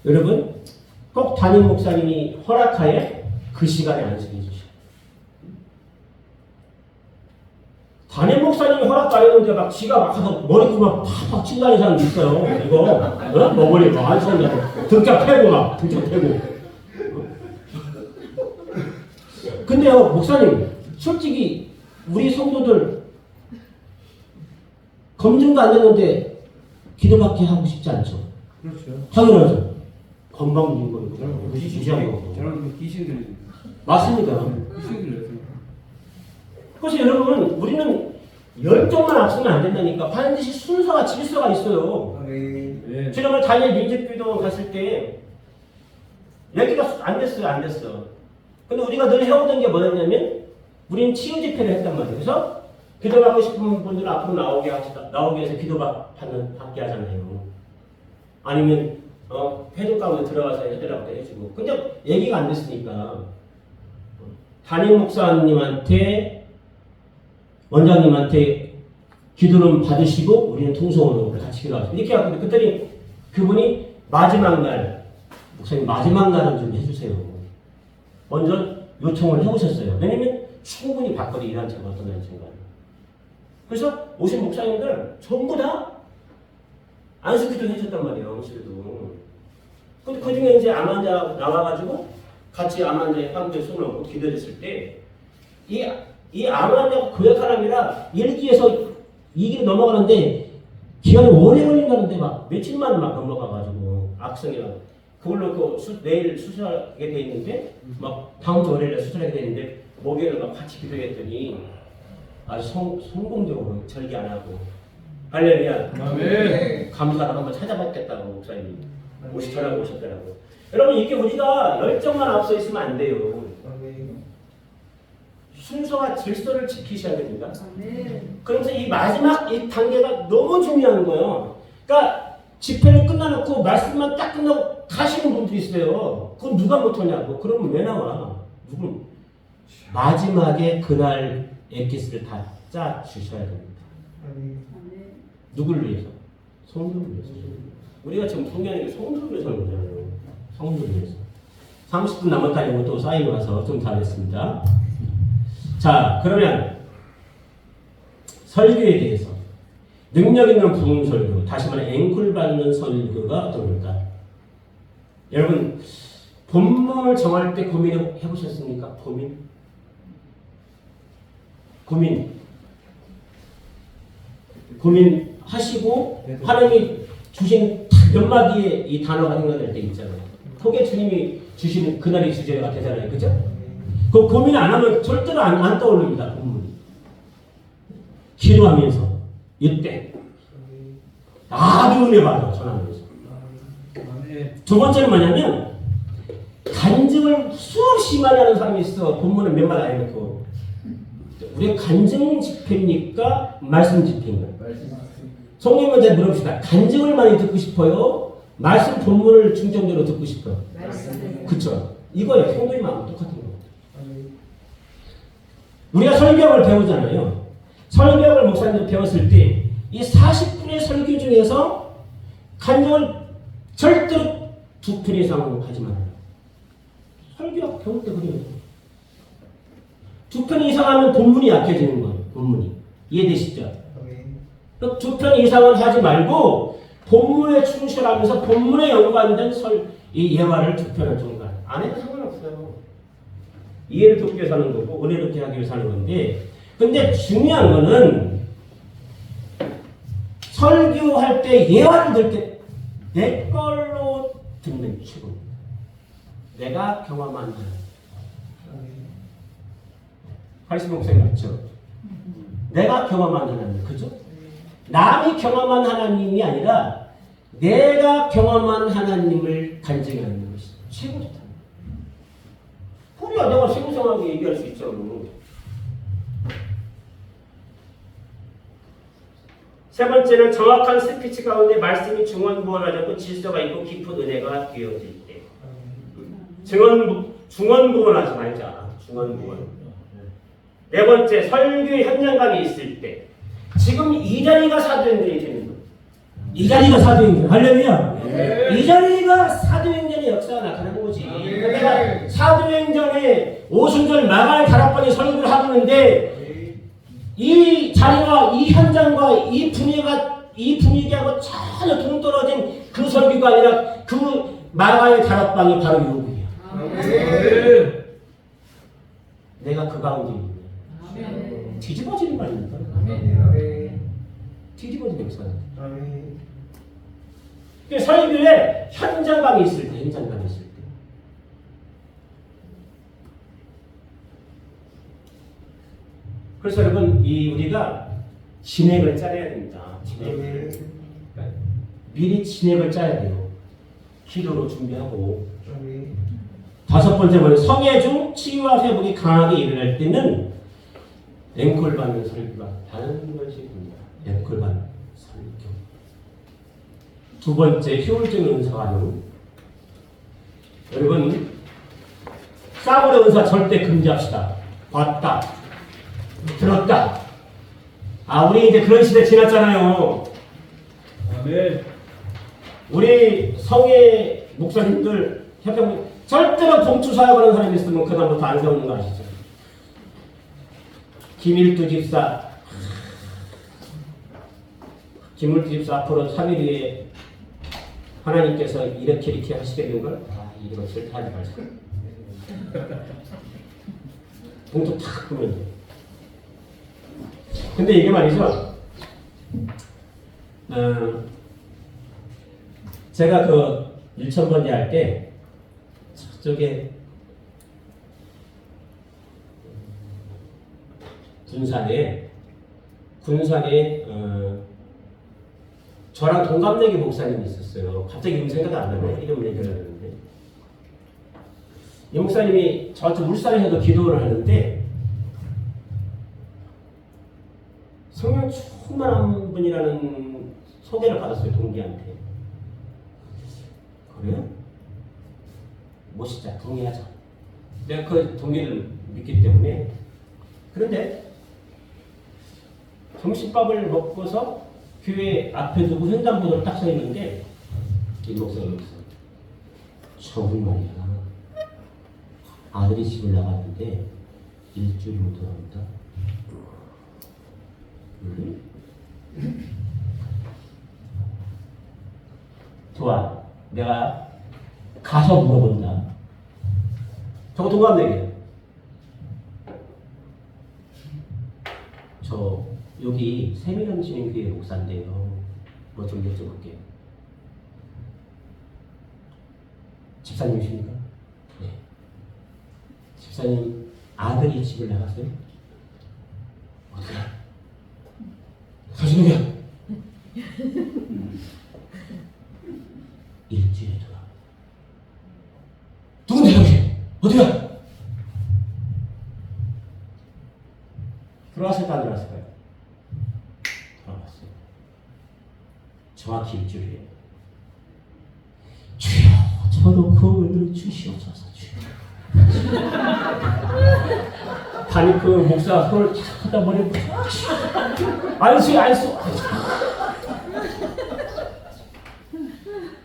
여러분 꼭 담임 목사님이 허락하에 그 시간에 안수해 주셔요. 담임 목사님이 허락 안 했는데 막 지가 막 가서 머리띠 막 팍팍 치고 다니는 사람도 있어요. 이거 머리 막 안 쓰는다고 등짝 패고 막 등짝 패고. 근데요 목사님 솔직히 우리 성도들 검증도 안 됐는데 기도받게 하고 싶지 않죠. 그렇죠. 당연하죠. 건방진 거 무시한 거고. 저런 귀신들. 맞습니다. 귀신들. 그래서 여러분 우리는 열정만 앞서면 안 된다니까. 반드시 순서가 질서가 있어요. 네. 지난번 다니엘 민족기도 갔을 때 얘기가 안 됐어. 근데 우리가 늘 해오던 게 뭐였냐면 우리는 치유 집회를 했단 말이에요. 그래서 기도받고 싶은 분들은 앞으로 나오게 해서 받게 하잖아요. 아니면 회동 가운데 들어가서 해달라고 해주고. 근데 얘기가 안 됐으니까 담임 목사님한테 원장님한테 기도를 받으시고 우리는 통성으로 같이 기도하죠. 이렇게 하고 그랬더니 그분이 마지막 날 목사님 마지막 날은 좀 해주세요. 먼저 요청을 해오셨어요. 왜냐면 충분히 봤거든요. 이 단체가 어떤 단체인가. 그래서 오신 목사님들 전부 다 안수기도 해줬단 말이에요. 안수기도. 근데 그 중에 이제 암 환자 나와가지고 같이 암 환자의 빵표에 손을 얹고 기도했을 때 이 암 환자가 그 사람이라 1기에서 2기로 넘어가는데 기간이 오래 걸린다는데 막 며칠만 막 넘어가가지고 악성이라 그걸로 내일 수술하게 돼 있는데 막 다음 주 월요일에 수술하게 돼 있는데 목요일에 막 같이 기도했더니 아주 성공적으로 절개 안 하고 할렐루야. 아멘. 감사를 한번 찾아봤겠다고 목사님이 오시더라고 오셨더라고. 여러분 이게 우리가 열정만 앞서 있으면 안 돼요. 순서와 질서를 지키셔야 됩니다. 그러면서 이 마지막 이 단계가 너무 중요한 거예요. 그러니까 집회를 끝나놓고 말씀만 딱 끝나고 가시는 분들이 있어요. 그건 누가 못하냐고. 그러면 왜 나와? 누군 마지막에 그날 엑기스를 다 짜 주셔야 됩니다. 누굴 위해서? 성도를 위해서. 우리가 지금 성경에 성도를 위해서 하는 거잖아요. 성도를 위해서. 30분 남았다니 또 사인 와서 좀 다 됐습니다. 자, 그러면 설교에 대해서 능력 있는 부흥 설교, 다시 말해 앵콜 받는 설교가 어떨까? 여러분 본문을 정할 때 고민해 보셨습니까? 고민하시고 하나님이 주신 몇 마디의 이 단어가 생각날 때 있잖아요. 그게 주님이 주시는 그날의 주제가 되잖아요. 그죠? 그 고민 안 하면 절대로 안 떠오릅니다. 본문이. 기도하면서 이때 아주 은혜 받아 전하면서. 두 번째는 뭐냐면 간증을 수없이 많이 하는 사람이 있어. 본문은 몇 말 안 해놓고. 우리가 간증 집회입니까? 말씀 집회인가요? 성령님한테 물어봅시다. 간증을 많이 듣고 싶어요? 말씀 본문을 중점적으로 듣고 싶어요? 그쵸? 이거예요. 성도의 마음은 똑같은 거예요. 우리가 설교학을 배우잖아요. 설교학을 목사님들 배웠을 때 이 40분의 설교 중에서 간증을 절대로 2편 이상 하지 말아요. 설교학 배울 때 그래요. 2편 이상 하면 본문이 약해지는 거예요. 본문이. 이해되시죠? 2편 이상은 하지 말고 본문에 충실하면서 본문에 연관된 이 예화를 2편을 정말 안 해도 상관없어요. 이해를 돕기 위해서 하는 거고 은혜를 돕기 하기 위해서 하는 건데, 근데 중요한 거는 설교할 때 예화를 들 때 내 걸로 듣는 축복. 내가 경험한 하나님. 하리스 목사님 맞죠? 내가 경험한 하나님, 그죠? 남이 경험한 하나님이 아니라 내가 경험한 하나님을 간증하는 것이 최고 좋다. 그래야 내가 생생하게 얘기할 수 있잖아. 세 번째는 정확한 스피치 가운데 말씀이 중언부언하였고 질서가 있고 깊은 은혜가 되어질 때. 중언부언하지 말자. 중언부언. 네 번째, 설교의 현장감이 있을 때. 지금 이 자리가 사도행전이 되는 거예요. 이 자리가 사도행전. 할렐루야. 이 자리가 사도행전의 역사가 나타나는 거지. 내가 사도행전에 오순절 마갈 다락방에 설교를 하고 있는데 이 자리와 이 현장과 이 분위기하고 전혀 동떨어진 그 설교가 아니라 그 마가의 다락방이 바로 요구이야. 내가 그 가운데 있는 뒤집어지는 말입니다. 뒤집어지는 역사는. 설교에 현장감이 있을 때, 현장감이 있을 때. 그래서 여러분, 우리가 진행을 짜야 됩니다. 진행을. 그러니까 미리 진행을 짜야 돼요. 기도로 준비하고. 다섯 번째 뭐예요? 성회 중 치유와 회복이 강하게 일어날 때는 앵콜 받는 설교가 다른 것입니다. 앵콜 받는 설교. 두 번째, 효율적인 은사 활용. 여러분, 싸구려 은사 절대 금지합시다. 봤다, 들었다. 우리 이제 그런 시대 지났잖아요. 아멘. 우리 성회 목사님들, 협회 절대로 봉투 사역하는 사람이 있으면 그다음부터 안 세우는 거 아시죠? 김일두 집사 앞으로 3일 후에 하나님께서 이렇게 하시게 된 걸 이거 절대 하지 마세요. 봉투 탁 보면 돼요. 근데 이게 말이죠. 제가 그 1000번째 할 때 저쪽에 군산에 저랑 동갑내기 목사님이 있었어요. 갑자기 이름 생각이 안 나네. 이름을 얘기하려는데 이 목사님이 저한테 울산에서도 기도를 하는데 성령 충만한 분이라는 소개를 받았어요. 동기한테. 그래요? 멋있자, 동의하자. 내가 그 동기를 믿기 때문에. 그런데 점심밥을 먹고서 교회 앞에 두고 횡단보도를 딱 서 있는데 이 목사가 여기서 저분 말이야. 아들이 집을 나갔는데 일주일 못 돌아온다. 좋아. 내가 가서 물어본다. 저거 동갑내기야. 저 여기 세미남 진행교회 목사인데요. 뭐 좀 여쭤볼게요. 집사님이십니까? 네. 집사님 아들이 집을 나갔어요? 어떻게? 사실이야. 일주일에 돌아. 누군데 여기? 어디야? 들어왔을까 안 들어왔을까요? 들어왔어요. 정확히 일주일에. 주여, 저도 그 은혜를 주시옵소서. 주여. 아니 그 목사 그걸 하다 보니 안수.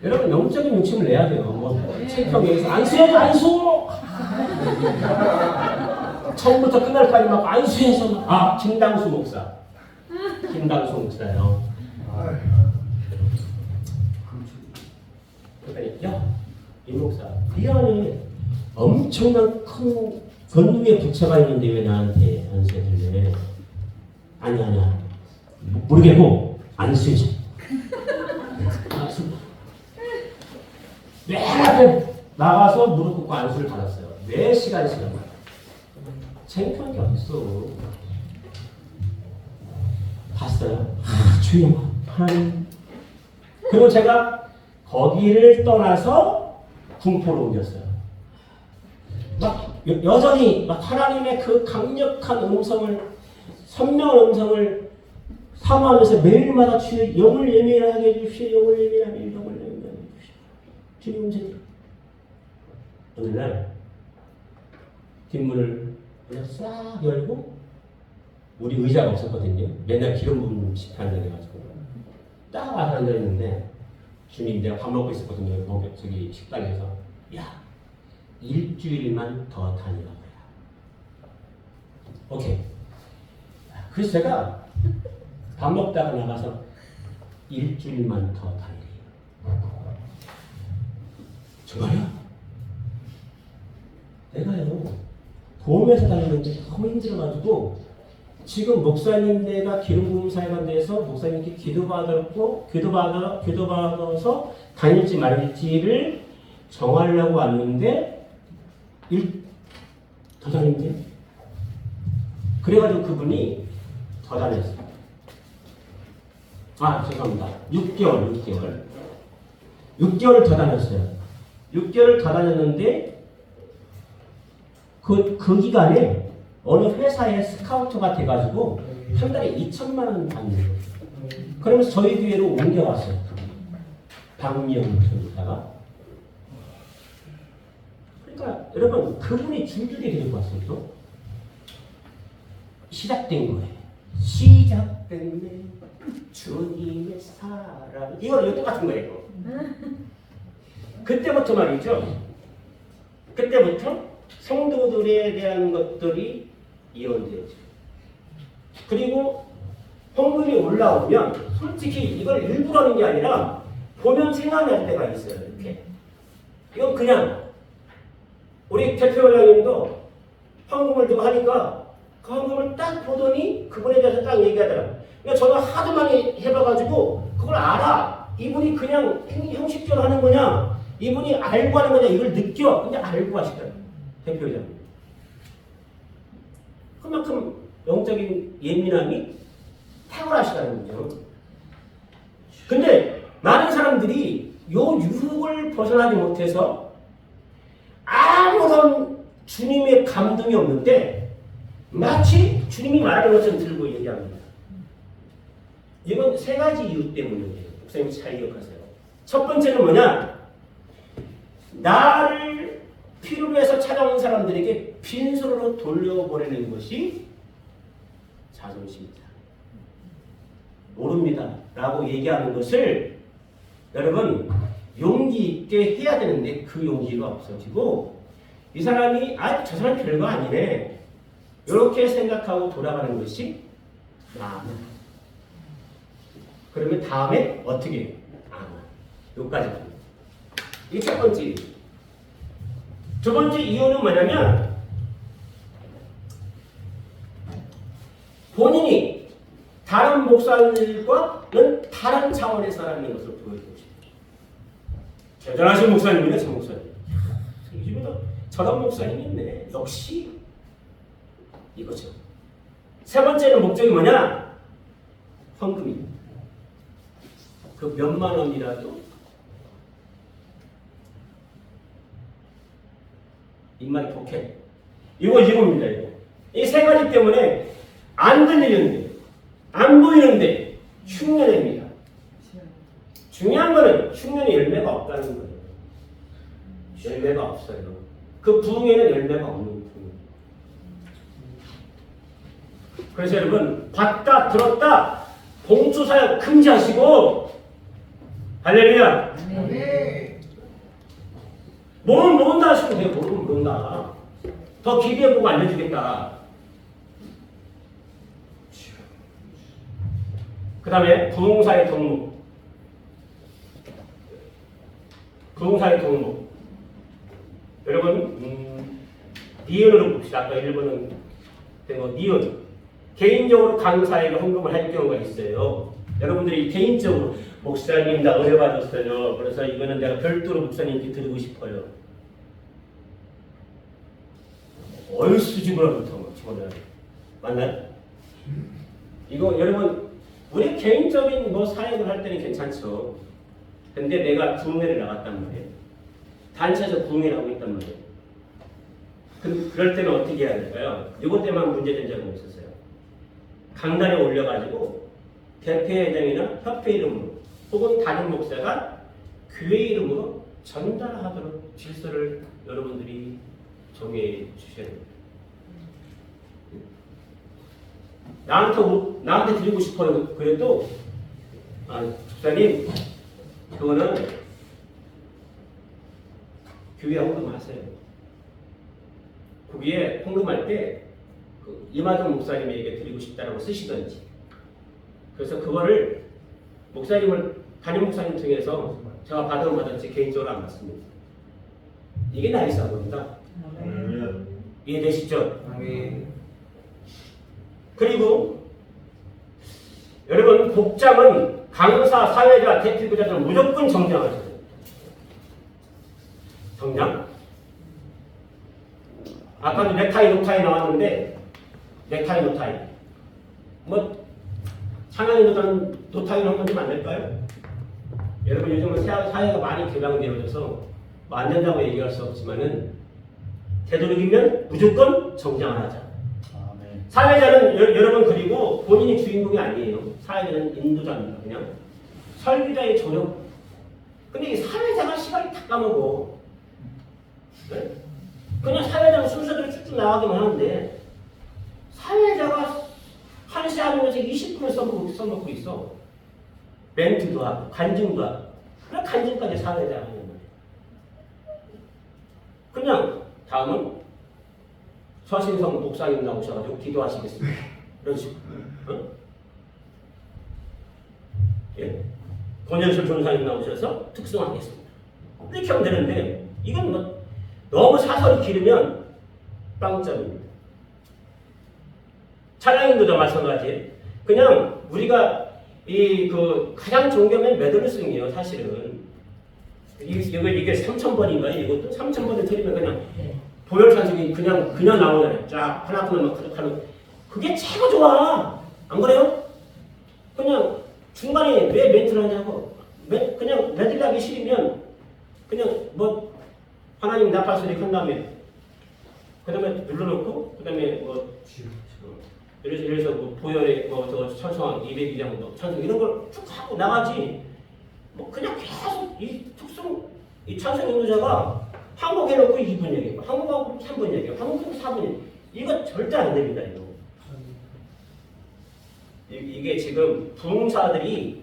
여러분 영적인 욕심을 내야 돼요. 뭐 책평에서 안수해줘 안수. 처음부터 끝날까지 막 안수해서 김당수 목사요. 그러니까 이 목사 이 안에 엄청난 큰 권능의 부처가 있는데 왜 나한테 안수해줄래? 아니야 모르겠고 안수해줘. 맨 앞에 나가서 무릎 꿇고 안수를 받았어요. 4시간씩이나. 창피한 게 어딨어. 봤어요. 주여 하나님. 그리고 제가 거기를 떠나서 군포로 옮겼어요. 막 여전히 막 하나님의 그 강력한 음성을, 선명한 음성을 사모하면서 매일마다 주의 영을 예민하게 해주시오. 영을 예민하게 해주시오. 주님 음성이. 어느 날 뒷문을 그냥 싹 열고, 우리 의자가 없었거든요. 맨날 기름 부은 식판을 해가지고 딱 와서 앉아있는데, 주님 내가 밥 먹고 있었거든요. 저기 식당에서. 야, 일주일만 더 다니라고 해라. 오케이. 그래서 제가 밥 먹다가 나가서 일주일만 더 다니래요. 정말요? 내가요, 보험회사 다니는데 너무 힘들어가지고 지금 목사님 내가 기름 부음 사역한데서 목사님께 기도받아서 다닐지 말지를 정하려고 왔는데 더 다닌대. 그래가지고 그분이 더 다녔어요. 죄송합니다. 6개월 더 다녔어요. 6개월 더 다녔는데 그 기간에 어느 회사에 스카우터가 돼가지고 한 달에 2천만 원 받는 거예요. 그러면서 저희 교회로 옮겨왔어요. 박미영촌에다가. 그러니까 여러분, 그분이 줄줄이 데리고 왔어요. 또 시작된 거예요. 시작됐네 주님의 사랑. 이거 똑같은 거예요. 그때부터 말이죠. 그때부터 성도들에 대한 것들이 이혼되죠. 그리고 헌금이 올라오면 솔직히 이걸 일부러 하는 게 아니라 보면 생각날 때가 있어요. 이렇게. 이건 그냥 우리 대표회장님도 헌금을 두고 하니까 그 헌금을 딱 보더니 그분에 대해서 딱 얘기하더라. 그러니까 저는 하도 많이 해봐가지고 그걸 알아. 이분이 그냥 형식적으로 하는 거냐, 이분이 알고 하는 거냐, 이걸 느껴. 근데 알고 하시더라고요. 대표회장님. 그만큼 영적인 예민함이 탁월하시다는 거죠. 근데 많은 사람들이 요 유혹을 벗어나지 못해서 아무런 주님의 감동이 없는데 마치 주님이 말하는 것처럼 들고 얘기합니다. 이건 3가지 이유 때문이에요. 목사님 잘 기억하세요. 첫 번째는 뭐냐? 나를 필요로 해서 찾아온 사람들에게 빈손으로 돌려보내는 것이 자존심이다. 모릅니다 라고 얘기하는 것을 여러분 용기 있게 해야 되는데 그 용기가 없어지고, 이 사람이 저 사람 별거 아니네 이렇게 생각하고 돌아가는 것이 나아요. 그러면 다음에 어떻게 해요? 여기까지. 이게 첫 번째 이유. 두 번째 이유는 뭐냐면 본인이 다른 목사님들과는 다른 차원에서라는 것을 보여주고 싶어요. 대단하신 목사님이네, 저 목사님. 이 집에도 저런 목사님이 있네. 역시 이거죠. 세 번째는 목적이 뭐냐? 헌금입니다. 그 몇만 원이라도 입맛 독해. 이겁니다. 이거. 이 3가지 때문에 안 들리는데, 안 보이는데 흉내냅니다. 중요한 거는 흉내의 열매가 없다는 거예요. 열매가 없어요. 그 부흥에는 열매가 없는 부흥. 그래서 여러분, 봤다 들었다 봉투사역 금지하시고, 할렐루야. 네. 모르면 모른다 하시면 돼요. 모르면 모른다. 더 기대해보고 알려주겠다. 그 다음에 부흥사의 덕목. 부흥사의 덕목. 여러분, 니은으로 봅시다. 아까 1번은 니은. 개인적으로 강사에게 헌금을 할 경우가 있어요. 여러분들이 개인적으로 목사님 나 은혜 받았어요. 그래서 이거는 내가 별도로 목사님께 드리고 싶어요. 어느 수집으로부터 집어넣어요. 맞나요? 이거 여러분 우리 개인적인 뭐 사역을 할 때는 괜찮죠. 근데 내가 국내를 나갔단 말이에요. 단체에서 국내를 하고 있단 말이에요. 그럴 때는 어떻게 해야 될까요? 이것 때만 문제된 적은 없었어요. 강단에 올려가지고 대표회장이나 협회 이름으로 혹은 다른 목사가 교회 이름으로 전달하도록 질서를 여러분들이 정해 주셔야 됩니다. 나한테 드리고 싶어요. 그래도 집사님 그거는 교회 헌금하세요. 거기에 헌금할 때 이마정 목사님에게 드리고 싶다라고 쓰시던지. 그래서 그거를 담임 목사님 통해서 제가 받으면 받았지 개인적으로 안 받습니다. 이게 나이스한 겁니다. 이해되시죠? 그리고 여러분 복장은 강사, 사회자, 대표자들은 무조건 정장하셔야 돼요. 정장? 아까도 넥타이, 노타이 나왔는데 넥타이, 노타이 뭐 창안이보다는 노타이를 한 번 좀 안 될까요? 여러분 요즘은 사회가 많이 개방되어져서 뭐 안 된다고 얘기할 수 없지만은 되도록이면 무조건 정장을 하자. 사회자는 여러분 그리고 본인이 주인공이 아니에요. 사회자는 인도자입니다. 그냥 설교자의 저녁. 근데 이 사회자가 시간이 다 까먹어. 네? 그냥 사회자는 순서대로 쭉쭉 나가기만 하는데 사회자가 1시 하면서 20분을 써먹고 있어. 멘트도 하고 간증도 하고 그냥 간증까지 사회자가 하는 거예요. 그냥 다음은 서신성 목사님 나오셔가지고 기도하시겠습니다. 이런 식으로. 어? 예. 권현철 전사님 나오셔서 특성하겠습니다. 이렇게 하면 되는데 이건 뭐 너무 사설이 길으면 빵점입니다. 찬양인도도 마찬가지예요. 그냥 우리가 가장 존경한 메들리스팅이에요. 사실은 이게 3,000번인가요? 이것도 3,000번을 틀리면 그냥 보혈 찬송이 그냥 나오잖아요. 쫙 하나하나 막 하는 그게 최고 좋아. 안 그래요? 그냥 중간에 왜 멘트를 하냐고. 그냥 메들리하기 싫으면 그냥 뭐 하나님 나팔 소리 한 다음에 그다음에 눌러놓고 그다음에 뭐 예를 들어서 뭐 보혈의 저 찬송 202장 뭐 찬송 이런 걸 쭉 하고 나가지. 뭐 그냥 계속 이 찬송 인도자가 한국 해놓고 2분 얘기하고 한국하고 3분 얘기하고 한국하고 4분 얘기하고 이거 절대 안 됩니다. 이게 지금 부흥사들이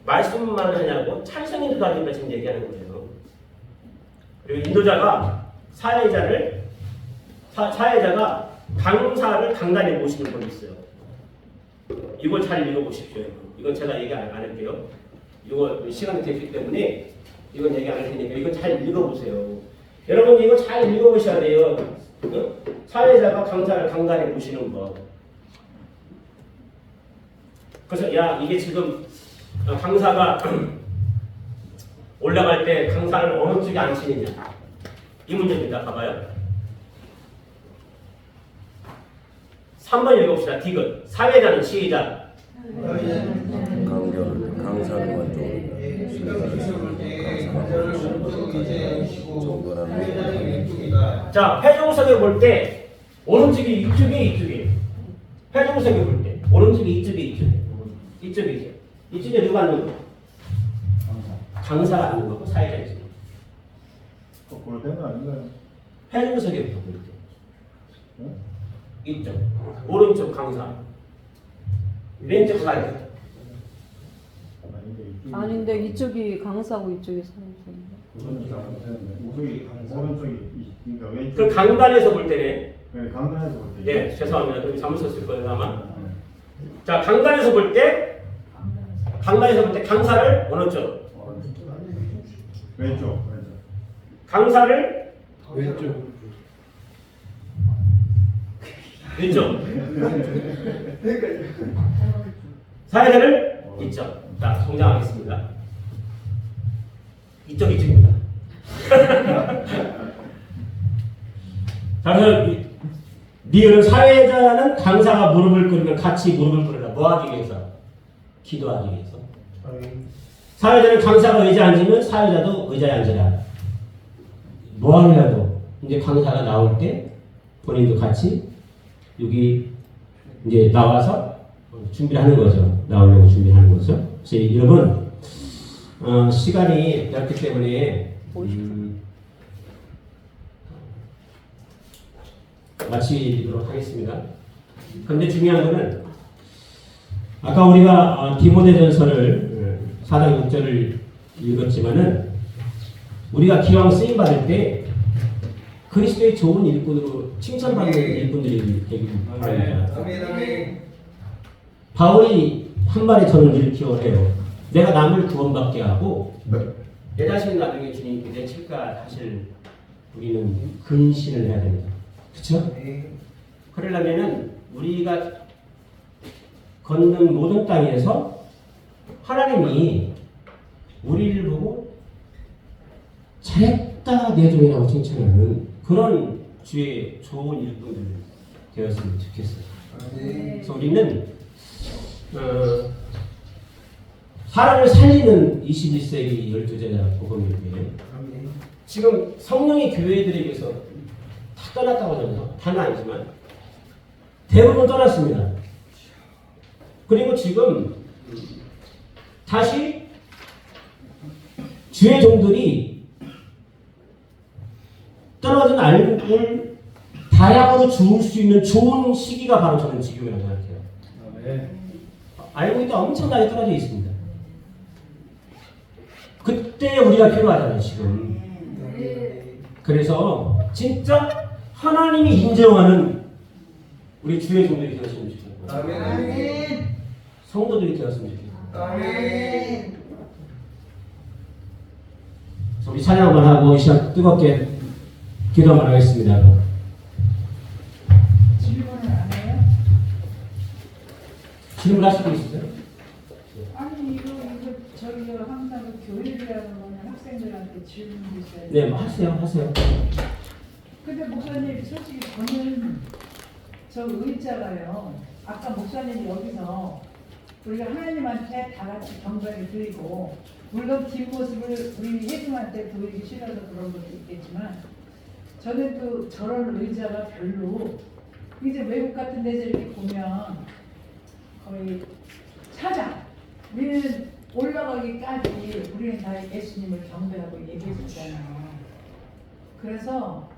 말씀만 하냐고 찬송 인도도 아닌가 지금 얘기하는 거예요. 그리고 인도자가 사회자가 강사를 강단에 모시는 법이 있어요. 이걸 잘 읽어보십시오. 이건 제가 얘기 안 할게요. 이거 시간이 됐기 때문에 이건 얘기 안 할 테니까 이건 잘 읽어보세요. 여러분 이거 잘 읽어보셔야 돼요. 어? 사회자가 강사를 강단에 모시는 법. 그래서 이게 지금 강사가 올라갈 때 강사를 어느 쪽에 앉히느냐 이 문제입니다. 봐봐요. 3번 읽어봅시다. 디귿. 사회자는 시작. 강사를 완전히 자, 회종석에 볼 때 오른쪽이 이쪽에 회종석에 볼 때 오른쪽이 이쪽에 이쪽에 누가 앉는 거? 강사가 앉는 거고 사회자 있어요. 거꾸로 된 거 아닌가요? 회종석에 볼 때 이쪽 오른쪽 강사 왼쪽 사회자. 아닌데 이쪽이 강사고 이쪽이 사회자인데. 오른쪽이 그러니까 왼쪽. 그 강단에서 볼 때네. 네, 강단에서 볼 때. 네, 죄송합니다. 그럼 잘못 썼을 거예요 아마. 자, 강단에서 볼 때 강사를 어느 쪽? 왼쪽. 강사를 왼쪽. 사회자를 이쪽. 자, 성장하겠습니다. 이쪽입니다. 그래서 리을은 사회자는 강사가 무릎을 꿇으면 같이 무릎을 꿇으라. 뭐 하기 위해서? 기도하기 위해서. 사회자는 강사가 의자에 앉으면 사회자도 의자에 앉으라. 뭐 하느냐고. 이제 강사가 나올 때 본인도 같이 여기 이제 나와서 준비를 하는 거죠. 나오려고 준비하는 거죠. 그래서 여러분 시간이 짧기 때문에 마치도록 하겠습니다. 그런데 중요한 거는 아까 우리가 디모데전서를 4장 6절을 읽었지만은 우리가 기왕 쓰임 받을 때 그리스도의 좋은 일꾼으로 칭찬받는 일꾼들이 되길 바랍니다. 바울이 한 말에 저는 늘 기억해요. 내가 남을 구원받게 하고 내 자신을 나중에 주님께 내칠까 하실 우리는 근신을 해야 됩니다. 그렇죠? 그러려면은 우리가 걷는 모든 땅에서 하나님이 우리를 보고 잘했다 내 종이라고 칭찬하는 그런 주의 좋은 일꾼들 되었으면 좋겠어요. 그래서 우리는 사람을 살리는 21세기 12제자 복음인데 지금 성령이 교회들에게서 다 떠났다고 하잖아요. 다는 아니지만 대부분 떠났습니다. 그리고 지금 다시 주의 종들이 떨어진 알곡을 다양으로 주울 수 있는 좋은 시기가 바로 저는 지금이라고 생각해요. 알곡이 또 엄청나게 떨어져 있습니다. 그때 우리가 필요하잖아요, 지금. 그래서 진짜 하나님이 인정하는 우리 주의 종들이 되었으면 좋겠고 성도들이 되었으면 좋겠고 우리 찬양 한번 하고 이 시간 뜨겁게 기도 한번 하겠습니다. 질문을 안 해요? 질문하실 분 있으세요? 아니 이거 저희가 항상 그 교회라는 거는 학생들한테 질문이 있어요. 네, 뭐 하세요. 근데 목사님 솔직히 저는 저 의자가요. 아까 목사님이 여기서 우리가 하나님한테 다 같이 경배를 드리고 물론 뒷모습을 우리 예수한테 보이기 싫어서 그런 것도 있겠지만 저는 또 저런 의자가 별로 이제 외국 같은 데서 이렇게 보면 거의 차장 우리는 올라가기까지 우리는 다 예수님을 경배하고 얘기해 줬잖아요. 그래서